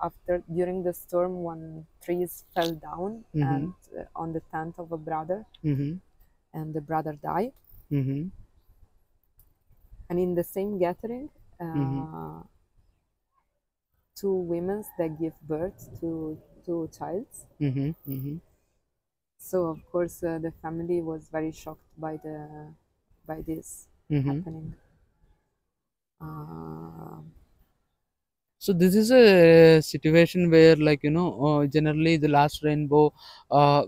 [SPEAKER 2] after during the storm, one trees fell down
[SPEAKER 1] Mm-hmm.
[SPEAKER 2] and on the tent of a brother,
[SPEAKER 1] Mm-hmm.
[SPEAKER 2] and the brother died.
[SPEAKER 1] Mm-hmm.
[SPEAKER 2] And in the same gathering,
[SPEAKER 1] Mm-hmm.
[SPEAKER 2] uh, two women that give birth to two childs.
[SPEAKER 1] Mm-hmm. Mm-hmm.
[SPEAKER 2] So of course, the family was very shocked by this
[SPEAKER 1] Mm-hmm.
[SPEAKER 2] happening. Uh,
[SPEAKER 1] So this is a situation where, like generally the last rainbow,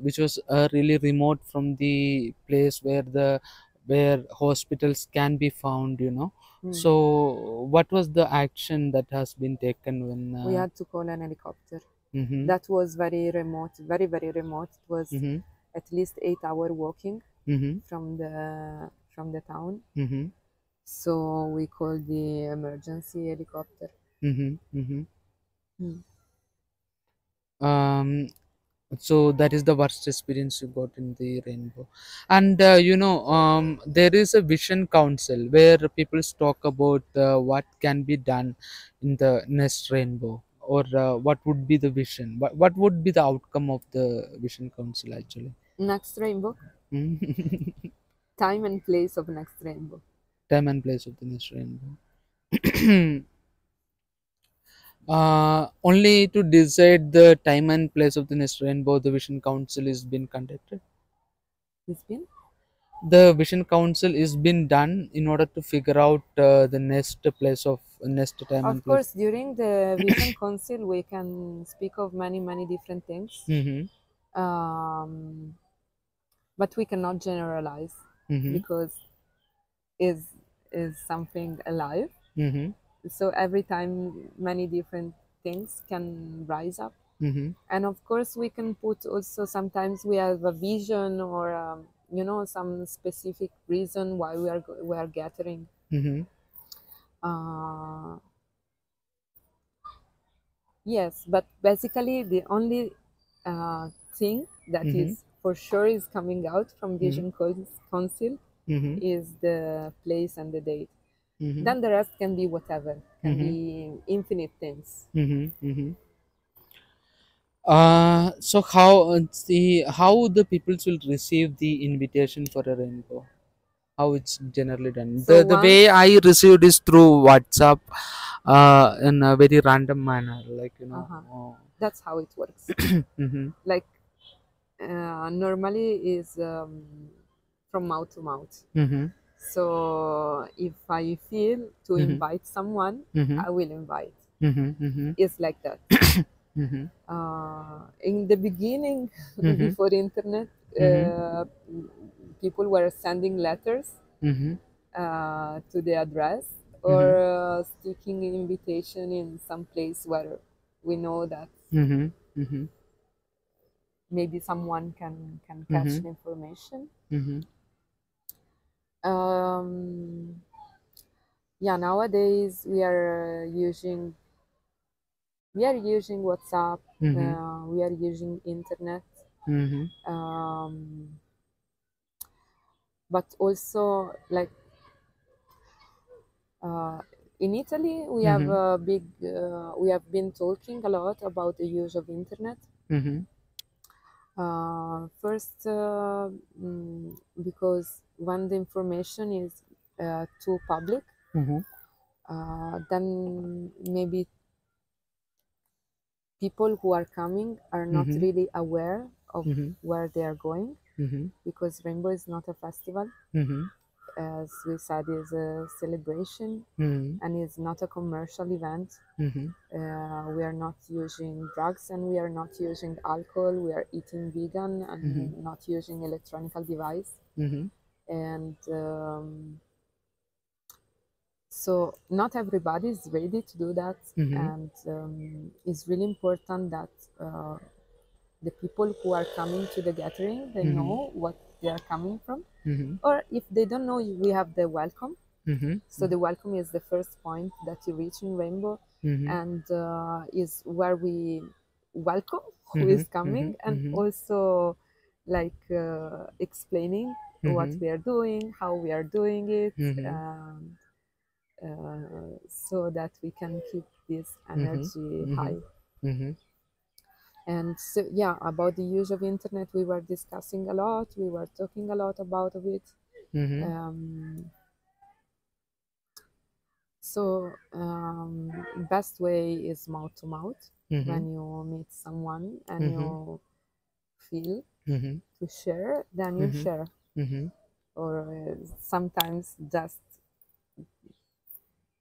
[SPEAKER 1] which was really remote from the place where hospitals can be found.
[SPEAKER 2] hmm.
[SPEAKER 1] So what was the action that has been taken when?
[SPEAKER 2] We had to call an helicopter.
[SPEAKER 1] Mm-hmm.
[SPEAKER 2] That was very remote, very, very remote. It was
[SPEAKER 1] Mm-hmm.
[SPEAKER 2] at least 8 hour walking
[SPEAKER 1] Mm-hmm.
[SPEAKER 2] from the town.
[SPEAKER 1] Mm-hmm.
[SPEAKER 2] So we called the emergency helicopter.
[SPEAKER 1] Mm-hmm. Mm-hmm.
[SPEAKER 2] Hmm.
[SPEAKER 1] Um, so that is the worst experience you got in the rainbow. And there is a vision council where people talk about what can be done in the next rainbow, or what would be the vision, what would be the outcome of the vision council actually.
[SPEAKER 2] Next rainbow,
[SPEAKER 1] Mm.
[SPEAKER 2] time and place of next rainbow.
[SPEAKER 1] Time and place of the next rainbow. Only to decide the time and place of the next rainbow the vision council is been conducted.
[SPEAKER 2] It's been.
[SPEAKER 1] The vision council is been done in order to figure out the next place of next time and
[SPEAKER 2] Of
[SPEAKER 1] place.
[SPEAKER 2] course, during the Vision Council, we can speak of many, many different things.
[SPEAKER 1] Mm-hmm.
[SPEAKER 2] um, but we cannot generalize
[SPEAKER 1] Mm-hmm.
[SPEAKER 2] because is is something alive.
[SPEAKER 1] Mm-hmm.
[SPEAKER 2] So every time many different things can rise up,
[SPEAKER 1] Mm-hmm.
[SPEAKER 2] and of course we can put also sometimes we have a vision or some specific reason why we are gathering.
[SPEAKER 1] Mm-hmm.
[SPEAKER 2] uh, yes, but basically the only thing that
[SPEAKER 1] Mm-hmm.
[SPEAKER 2] is for sure is coming out from
[SPEAKER 1] Mm-hmm.
[SPEAKER 2] Vision Council
[SPEAKER 1] Mm-hmm.
[SPEAKER 2] is the place and the date.
[SPEAKER 1] Mm-hmm.
[SPEAKER 2] Then the rest can be whatever, can
[SPEAKER 1] Mm-hmm.
[SPEAKER 2] be infinite things.
[SPEAKER 1] Mm-hmm. Mm-hmm. So how the peoples will receive the invitation for a rainbow? How it's generally done?
[SPEAKER 2] So
[SPEAKER 1] The way
[SPEAKER 2] once,
[SPEAKER 1] I received is through WhatsApp, in a very random manner, like
[SPEAKER 2] uh-huh,
[SPEAKER 1] Oh.
[SPEAKER 2] that's how it works.
[SPEAKER 1] Mm-hmm.
[SPEAKER 2] Like normally is from mouth to mouth.
[SPEAKER 1] Mm-hmm.
[SPEAKER 2] So if I feel to
[SPEAKER 1] Mm-hmm.
[SPEAKER 2] invite someone,
[SPEAKER 1] Mm-hmm.
[SPEAKER 2] I will invite.
[SPEAKER 1] Mm-hmm. Mm-hmm.
[SPEAKER 2] It's like that.
[SPEAKER 1] Mm-hmm.
[SPEAKER 2] In the beginning,
[SPEAKER 1] Mm-hmm.
[SPEAKER 2] before internet,
[SPEAKER 1] Mm-hmm.
[SPEAKER 2] people were sending letters
[SPEAKER 1] Mm-hmm.
[SPEAKER 2] to the address
[SPEAKER 1] Mm-hmm.
[SPEAKER 2] or sticking an invitation in some place where we know that
[SPEAKER 1] Mm-hmm. Mm-hmm.
[SPEAKER 2] maybe someone can catch
[SPEAKER 1] Mm-hmm.
[SPEAKER 2] the information.
[SPEAKER 1] Mm-hmm.
[SPEAKER 2] Um, yeah, nowadays we are using WhatsApp.
[SPEAKER 1] Mm-hmm.
[SPEAKER 2] We are using internet.
[SPEAKER 1] Mm-hmm.
[SPEAKER 2] Um, but also like uh, in Italy,
[SPEAKER 1] Mm-hmm.
[SPEAKER 2] we have been talking a lot about the use of internet.
[SPEAKER 1] Mm-hmm.
[SPEAKER 2] First, because when the information is too public,
[SPEAKER 1] Mm-hmm.
[SPEAKER 2] then maybe people who are coming are not
[SPEAKER 1] Mm-hmm.
[SPEAKER 2] really aware of
[SPEAKER 1] Mm-hmm.
[SPEAKER 2] where they are going,
[SPEAKER 1] Mm-hmm.
[SPEAKER 2] because Rainbow is not a festival.
[SPEAKER 1] Mm-hmm.
[SPEAKER 2] As we said, is a celebration
[SPEAKER 1] Mm-hmm.
[SPEAKER 2] and is not a commercial event.
[SPEAKER 1] Mm-hmm.
[SPEAKER 2] We are not using drugs and we are not using alcohol. We are eating vegan
[SPEAKER 1] Mm-hmm.
[SPEAKER 2] and not using electronic device.
[SPEAKER 1] Mm-hmm.
[SPEAKER 2] And so not everybody is ready to do that.
[SPEAKER 1] Mm-hmm.
[SPEAKER 2] And it's really important that the people who are coming to the gathering, they
[SPEAKER 1] Mm-hmm.
[SPEAKER 2] know what they are coming from.
[SPEAKER 1] Mm-hmm.
[SPEAKER 2] Or if they don't know, we have the welcome.
[SPEAKER 1] Mm-hmm.
[SPEAKER 2] So the welcome is the first point that you reach in Rainbow,
[SPEAKER 1] Mm-hmm.
[SPEAKER 2] and is where we welcome who
[SPEAKER 1] Mm-hmm.
[SPEAKER 2] is coming, and
[SPEAKER 1] Mm-hmm.
[SPEAKER 2] also like explaining what
[SPEAKER 1] Mm-hmm.
[SPEAKER 2] we are doing, how we are doing it,
[SPEAKER 1] Mm-hmm.
[SPEAKER 2] so that we can keep this
[SPEAKER 1] Mm-hmm.
[SPEAKER 2] energy
[SPEAKER 1] Mm-hmm.
[SPEAKER 2] high.
[SPEAKER 1] Mm-hmm.
[SPEAKER 2] And so, yeah, about the use of internet, we were discussing a lot. We were talking a lot about it.
[SPEAKER 1] Mm-hmm.
[SPEAKER 2] So best way is mouth to mouth.
[SPEAKER 1] Mm-hmm.
[SPEAKER 2] When you meet someone and
[SPEAKER 1] Mm-hmm.
[SPEAKER 2] you feel
[SPEAKER 1] Mm-hmm.
[SPEAKER 2] to share, then you
[SPEAKER 1] Mm-hmm.
[SPEAKER 2] share.
[SPEAKER 1] Mm-hmm.
[SPEAKER 2] Or sometimes just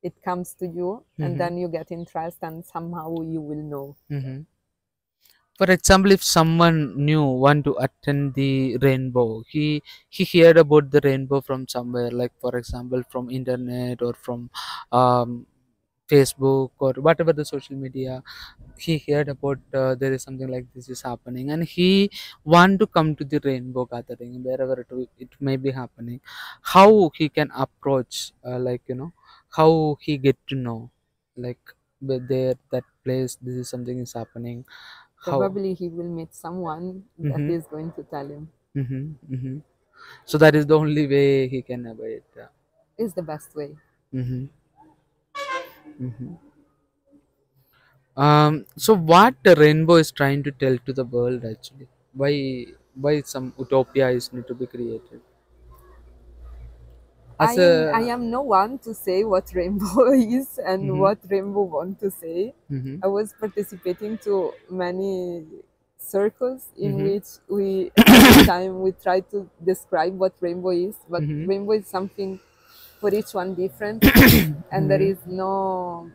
[SPEAKER 2] it comes to you and
[SPEAKER 1] Mm-hmm.
[SPEAKER 2] then you get interest and somehow you will know.
[SPEAKER 1] Mm-hmm. For example, if someone new want to attend the rainbow, he heard about the rainbow from somewhere, like for example from internet or from um, Facebook or whatever the social media. He heard about there is something like this is happening, and he want to come to the rainbow gathering wherever it may be happening. How he can approach, how he get to know, like there that place this is something is happening. How?
[SPEAKER 2] Probably he will meet someone that
[SPEAKER 1] Mm-hmm.
[SPEAKER 2] is going to tell him.
[SPEAKER 1] Mm-hmm. Mm-hmm. So that is the only way he can avoid.
[SPEAKER 2] Is the best way.
[SPEAKER 1] Mm-hmm. Mm-hmm. So what the rainbow is trying to tell to the world actually? Why some utopia is need to be created? As
[SPEAKER 2] I
[SPEAKER 1] a.
[SPEAKER 2] am no one to say what rainbow is and
[SPEAKER 1] Mm-hmm.
[SPEAKER 2] what rainbow want to say.
[SPEAKER 1] Mm-hmm.
[SPEAKER 2] I was participating to many circles in
[SPEAKER 1] Mm-hmm.
[SPEAKER 2] which we every time we try to describe what rainbow is, but
[SPEAKER 1] Mm-hmm.
[SPEAKER 2] rainbow is something for each one different, and there
[SPEAKER 1] Mm-hmm.
[SPEAKER 2] is no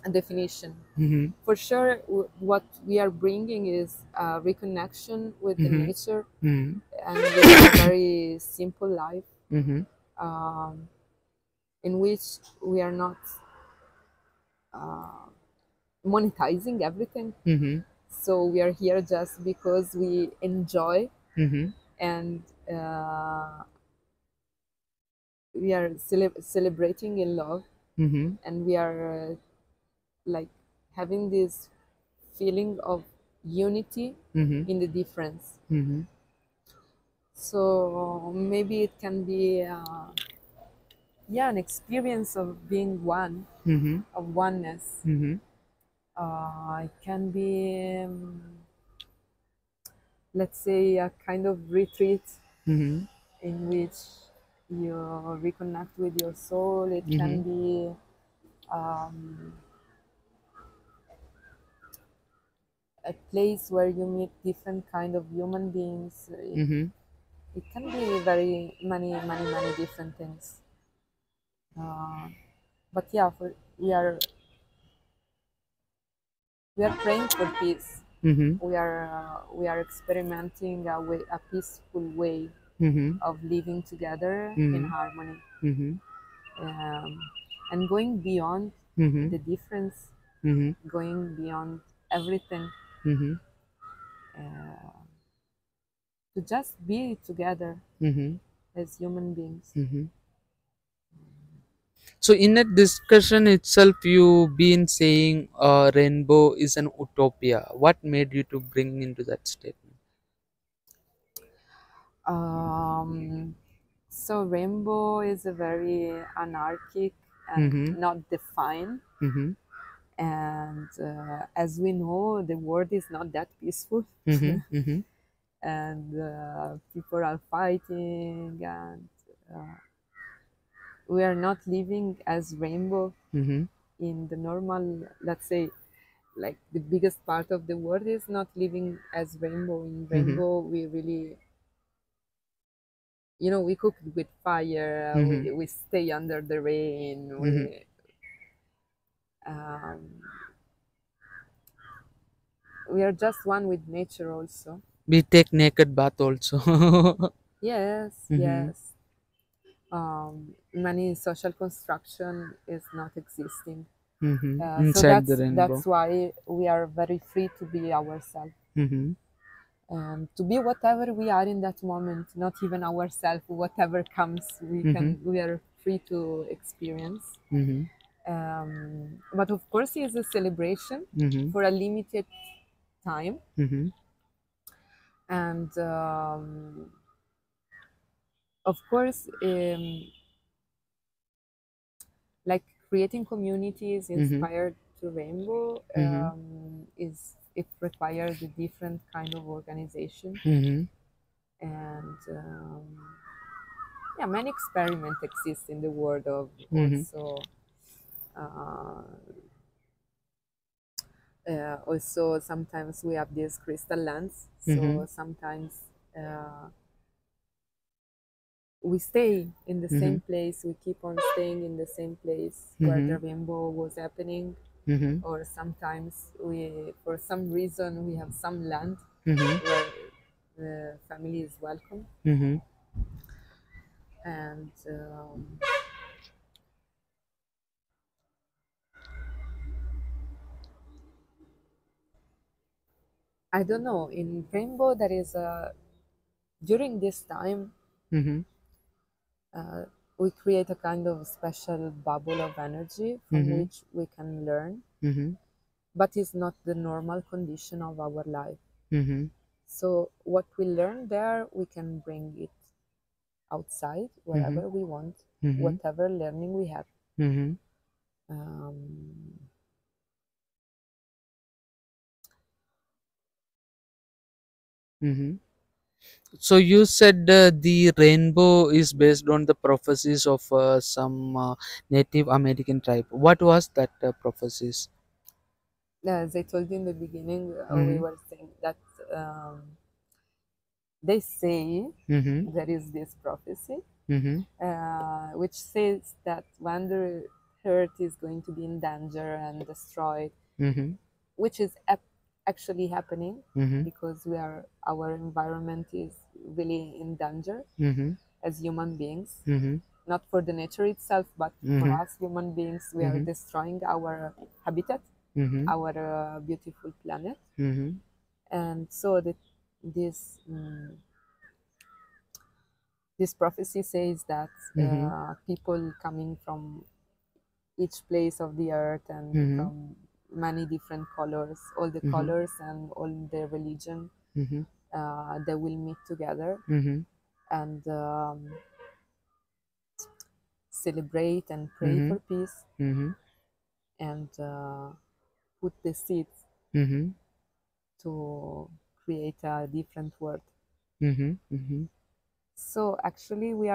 [SPEAKER 2] definition.
[SPEAKER 1] Mm-hmm.
[SPEAKER 2] For sure, what we are bringing is a reconnection with the
[SPEAKER 1] Mm-hmm.
[SPEAKER 2] nature
[SPEAKER 1] Mm-hmm.
[SPEAKER 2] and with a very simple life,
[SPEAKER 1] Mm-hmm.
[SPEAKER 2] um, in which we are not monetizing everything.
[SPEAKER 1] Mm-hmm.
[SPEAKER 2] So we are here just because we enjoy,
[SPEAKER 1] Mm-hmm.
[SPEAKER 2] and we are celebrating in love,
[SPEAKER 1] Mm-hmm.
[SPEAKER 2] and we are like having this feeling of unity
[SPEAKER 1] Mm-hmm.
[SPEAKER 2] in the difference.
[SPEAKER 1] Mm-hmm.
[SPEAKER 2] So maybe it can be yeah, an experience of being one,
[SPEAKER 1] Mm-hmm.
[SPEAKER 2] of oneness.
[SPEAKER 1] Mm-hmm.
[SPEAKER 2] It can be let's say a kind of retreat
[SPEAKER 1] Mm-hmm.
[SPEAKER 2] in which you reconnect with your soul. It can be um, a place where you meet different kind of human beings.
[SPEAKER 1] Mm-hmm.
[SPEAKER 2] It can be very many different things. But yeah, we are praying for peace.
[SPEAKER 1] Mm-hmm.
[SPEAKER 2] We are experimenting a peaceful way
[SPEAKER 1] Mm-hmm.
[SPEAKER 2] of living together in
[SPEAKER 1] Mm-hmm.
[SPEAKER 2] harmony,
[SPEAKER 1] Mm-hmm.
[SPEAKER 2] um, and going beyond
[SPEAKER 1] Mm-hmm.
[SPEAKER 2] the difference,
[SPEAKER 1] Mm-hmm.
[SPEAKER 2] going beyond everything,
[SPEAKER 1] Mm-hmm.
[SPEAKER 2] uh, to just be together
[SPEAKER 1] Mm-hmm.
[SPEAKER 2] as human beings.
[SPEAKER 1] Mm-hmm. So in that discussion itself, you been saying rainbow is an utopia. What made you to bring into that statement?
[SPEAKER 2] Um, so rainbow is a very anarchic and
[SPEAKER 1] Mm-hmm.
[SPEAKER 2] not defined.
[SPEAKER 1] Mm-hmm.
[SPEAKER 2] And as we know, the world is not that peaceful,
[SPEAKER 1] Mm-hmm. Mm-hmm.
[SPEAKER 2] and people are fighting, and uh, we are not living as rainbow
[SPEAKER 1] Mm-hmm.
[SPEAKER 2] in the normal, let's say, like the biggest part of the world is not living as rainbow. In
[SPEAKER 1] Mm-hmm.
[SPEAKER 2] rainbow, we really, you know, we cook with fire,
[SPEAKER 1] Mm-hmm.
[SPEAKER 2] we stay under the rain,
[SPEAKER 1] Mm-hmm.
[SPEAKER 2] um, we are just one with nature also.
[SPEAKER 1] We take naked bath also.
[SPEAKER 2] Yes,
[SPEAKER 1] Mm-hmm.
[SPEAKER 2] yes. Many social construction is not existing.
[SPEAKER 1] Mm-hmm.
[SPEAKER 2] So
[SPEAKER 1] Inside the rainbow.
[SPEAKER 2] that's why we are very free to be ourselves
[SPEAKER 1] Mm-hmm.
[SPEAKER 2] and to be whatever we are in that moment. Not even ourselves, whatever comes,
[SPEAKER 1] Mm-hmm.
[SPEAKER 2] we are free to experience.
[SPEAKER 1] Mm-hmm.
[SPEAKER 2] But of course, it's a celebration
[SPEAKER 1] Mm-hmm.
[SPEAKER 2] for a limited time,
[SPEAKER 1] Mm-hmm.
[SPEAKER 2] and of course, like creating communities
[SPEAKER 1] Mm-hmm.
[SPEAKER 2] inspired to rainbow
[SPEAKER 1] Mm-hmm.
[SPEAKER 2] is it requires a different kind of organization,
[SPEAKER 1] Mm-hmm.
[SPEAKER 2] and yeah, many experiments exist in the world of
[SPEAKER 1] Mm-hmm.
[SPEAKER 2] uh, also sometimes we have these crystal lands,
[SPEAKER 1] Mm-hmm.
[SPEAKER 2] so sometimes uh, we stay in the
[SPEAKER 1] Mm-hmm.
[SPEAKER 2] same place, we keep on staying in the same place where
[SPEAKER 1] Mm-hmm.
[SPEAKER 2] the rainbow was happening,
[SPEAKER 1] Mm-hmm.
[SPEAKER 2] or sometimes we, for some reason, we have some land
[SPEAKER 1] Mm-hmm.
[SPEAKER 2] where the family is welcome,
[SPEAKER 1] Mm-hmm.
[SPEAKER 2] and I don't know, in rainbow there is a, during this time,
[SPEAKER 1] Mm-hmm.
[SPEAKER 2] uh, we create a kind of special bubble of energy from
[SPEAKER 1] Mm-hmm.
[SPEAKER 2] which we can learn,
[SPEAKER 1] Mm-hmm.
[SPEAKER 2] but it's not the normal condition of our life.
[SPEAKER 1] Mm-hmm.
[SPEAKER 2] So what we learn there, we can bring it outside
[SPEAKER 1] Mm-hmm.
[SPEAKER 2] wherever we want,
[SPEAKER 1] Mm-hmm.
[SPEAKER 2] whatever learning we have.
[SPEAKER 1] Mm-hmm.
[SPEAKER 2] Um,
[SPEAKER 1] Mm-hmm. So you said the rainbow is based on the prophecies of some Native American tribe. What was that prophecies?
[SPEAKER 2] as I told you in the beginning, we
[SPEAKER 1] Mm-hmm.
[SPEAKER 2] were saying that um, they say
[SPEAKER 1] Mm-hmm.
[SPEAKER 2] there is this prophecy
[SPEAKER 1] Mm-hmm.
[SPEAKER 2] which says that when the Earth is going to be in danger and destroyed,
[SPEAKER 1] Mm-hmm.
[SPEAKER 2] which is actually happening
[SPEAKER 1] Mm-hmm.
[SPEAKER 2] because our environment is really in danger
[SPEAKER 1] Mm-hmm.
[SPEAKER 2] as human beings.
[SPEAKER 1] Mm-hmm.
[SPEAKER 2] Not for the nature itself, but for
[SPEAKER 1] Mm-hmm.
[SPEAKER 2] us human beings, we are destroying our habitat,
[SPEAKER 1] Mm-hmm.
[SPEAKER 2] our beautiful planet.
[SPEAKER 1] Mm-hmm.
[SPEAKER 2] And so this this prophecy says that
[SPEAKER 1] Mm-hmm.
[SPEAKER 2] people coming from each place of the earth and
[SPEAKER 1] Mm-hmm.
[SPEAKER 2] from many different colors, all the
[SPEAKER 1] Mm-hmm.
[SPEAKER 2] colors and all the religion,
[SPEAKER 1] Mm-hmm.
[SPEAKER 2] they will meet together
[SPEAKER 1] Mm-hmm.
[SPEAKER 2] and celebrate and pray
[SPEAKER 1] Mm-hmm.
[SPEAKER 2] for peace
[SPEAKER 1] Mm-hmm.
[SPEAKER 2] and put the seeds
[SPEAKER 1] Mm-hmm.
[SPEAKER 2] to create a different world.
[SPEAKER 1] Mm-hmm. Mm-hmm.
[SPEAKER 2] So actually, we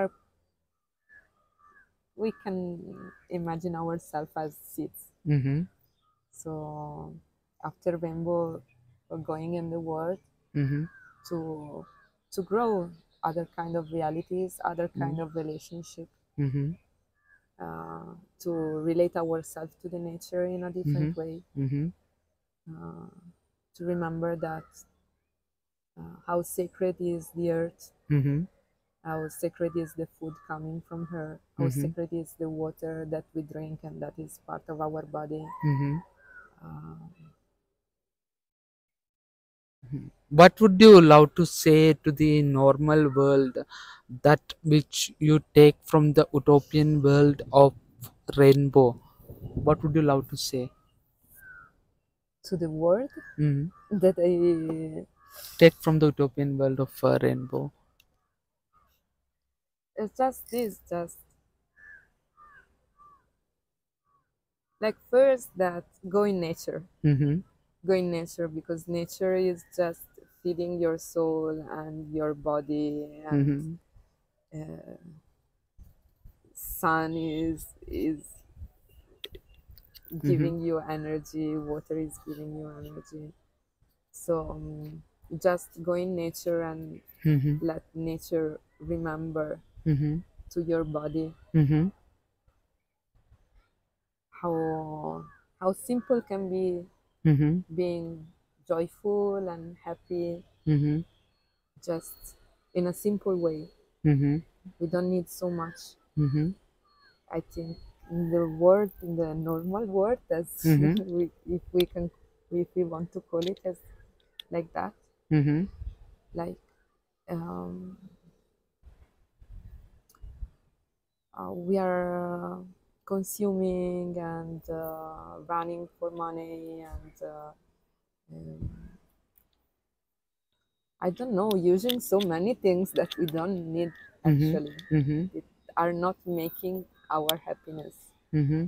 [SPEAKER 2] can imagine ourselves as seeds.
[SPEAKER 1] Mm-hmm.
[SPEAKER 2] So after rainbow, we're going in the world
[SPEAKER 1] Mm-hmm.
[SPEAKER 2] to to grow other kind of realities, other kind of relationship,
[SPEAKER 1] Mm-hmm.
[SPEAKER 2] to relate ourselves to the nature in a
[SPEAKER 1] Mm-hmm.
[SPEAKER 2] different way,
[SPEAKER 1] Mm-hmm.
[SPEAKER 2] uh, to remember that how sacred is the earth,
[SPEAKER 1] Mm-hmm.
[SPEAKER 2] how sacred is the food coming from her, how
[SPEAKER 1] Mm-hmm.
[SPEAKER 2] sacred is the water that we drink and that is part of our body.
[SPEAKER 1] Mm-hmm.
[SPEAKER 2] Uh,
[SPEAKER 1] What would you love to say to the normal world, that which you take from the utopian world of rainbow? What would you love to say?
[SPEAKER 2] to the world
[SPEAKER 1] Mhm.
[SPEAKER 2] that I
[SPEAKER 1] Take from the utopian world of rainbow.
[SPEAKER 2] it's just this, just like first that
[SPEAKER 1] Mm-hmm.
[SPEAKER 2] go in nature because nature is just feeding your soul and your body and
[SPEAKER 1] Mm-hmm.
[SPEAKER 2] uh, sun is
[SPEAKER 1] Mm-hmm.
[SPEAKER 2] giving you energy, water is giving you energy. So just go in nature and
[SPEAKER 1] Mm-hmm.
[SPEAKER 2] let nature remember
[SPEAKER 1] Mm-hmm.
[SPEAKER 2] to your body
[SPEAKER 1] Mm-hmm.
[SPEAKER 2] how how simple can be
[SPEAKER 1] Mm-hmm.
[SPEAKER 2] being joyful and happy
[SPEAKER 1] Mm-hmm.
[SPEAKER 2] just in a simple way.
[SPEAKER 1] Mm-hmm.
[SPEAKER 2] We don't need so much.
[SPEAKER 1] Mm-hmm.
[SPEAKER 2] I think in the world, in the normal world, as
[SPEAKER 1] Mm-hmm.
[SPEAKER 2] if we can, if we want to call it as like that,
[SPEAKER 1] Mm-hmm.
[SPEAKER 2] like um, we are consuming and running for money and um, I don't know, using so many things that we don't need
[SPEAKER 1] Mm-hmm.
[SPEAKER 2] actually,
[SPEAKER 1] Mm-hmm.
[SPEAKER 2] that are not making our happiness.
[SPEAKER 1] Mm-hmm.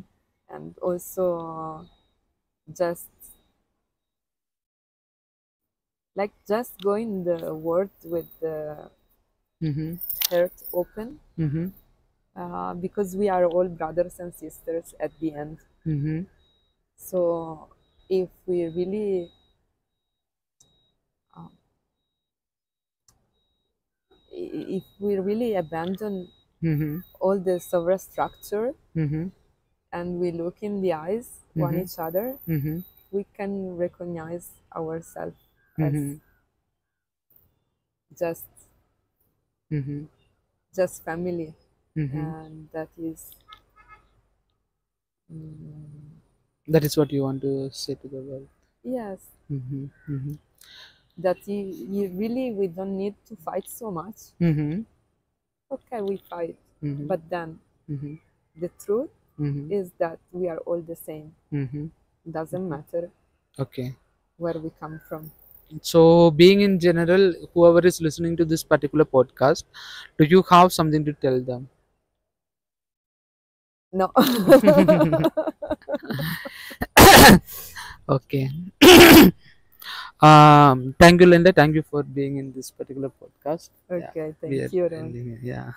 [SPEAKER 2] And also just just go in the world with the
[SPEAKER 1] Mm-hmm.
[SPEAKER 2] heart open
[SPEAKER 1] Mm-hmm.
[SPEAKER 2] because we are all brothers and sisters at the end.
[SPEAKER 1] Mm-hmm.
[SPEAKER 2] So if we really uh, if we really abandon
[SPEAKER 1] Mm-hmm.
[SPEAKER 2] all the structure
[SPEAKER 1] Mm-hmm.
[SPEAKER 2] and we look in the eyes one
[SPEAKER 1] Mm-hmm.
[SPEAKER 2] each other,
[SPEAKER 1] Mm-hmm.
[SPEAKER 2] we can recognize ourselves as
[SPEAKER 1] Mm-hmm.
[SPEAKER 2] just
[SPEAKER 1] Mm-hmm.
[SPEAKER 2] just family,
[SPEAKER 1] Mm-hmm.
[SPEAKER 2] and that is mm,
[SPEAKER 1] That is what you want to say to the world.
[SPEAKER 2] yes,
[SPEAKER 1] Mm-hmm. Mm-hmm.
[SPEAKER 2] that you really we don't need to fight so much.
[SPEAKER 1] Mm-hmm.
[SPEAKER 2] Okay, we fight,
[SPEAKER 1] Mm-hmm.
[SPEAKER 2] but then
[SPEAKER 1] Mm-hmm.
[SPEAKER 2] the truth
[SPEAKER 1] Mm-hmm.
[SPEAKER 2] is that we are all the same.
[SPEAKER 1] Mm-hmm.
[SPEAKER 2] Doesn't matter
[SPEAKER 1] Okay.
[SPEAKER 2] where we come from.
[SPEAKER 1] So, being in general, whoever is listening to this particular podcast, do you have something to tell them?
[SPEAKER 2] No.
[SPEAKER 1] Okay. Thank you, Linda. Thank you for being in this particular podcast. Yeah,
[SPEAKER 2] Okay,
[SPEAKER 1] we
[SPEAKER 2] thank
[SPEAKER 1] are
[SPEAKER 2] you, Ron.
[SPEAKER 1] ending it. Yeah.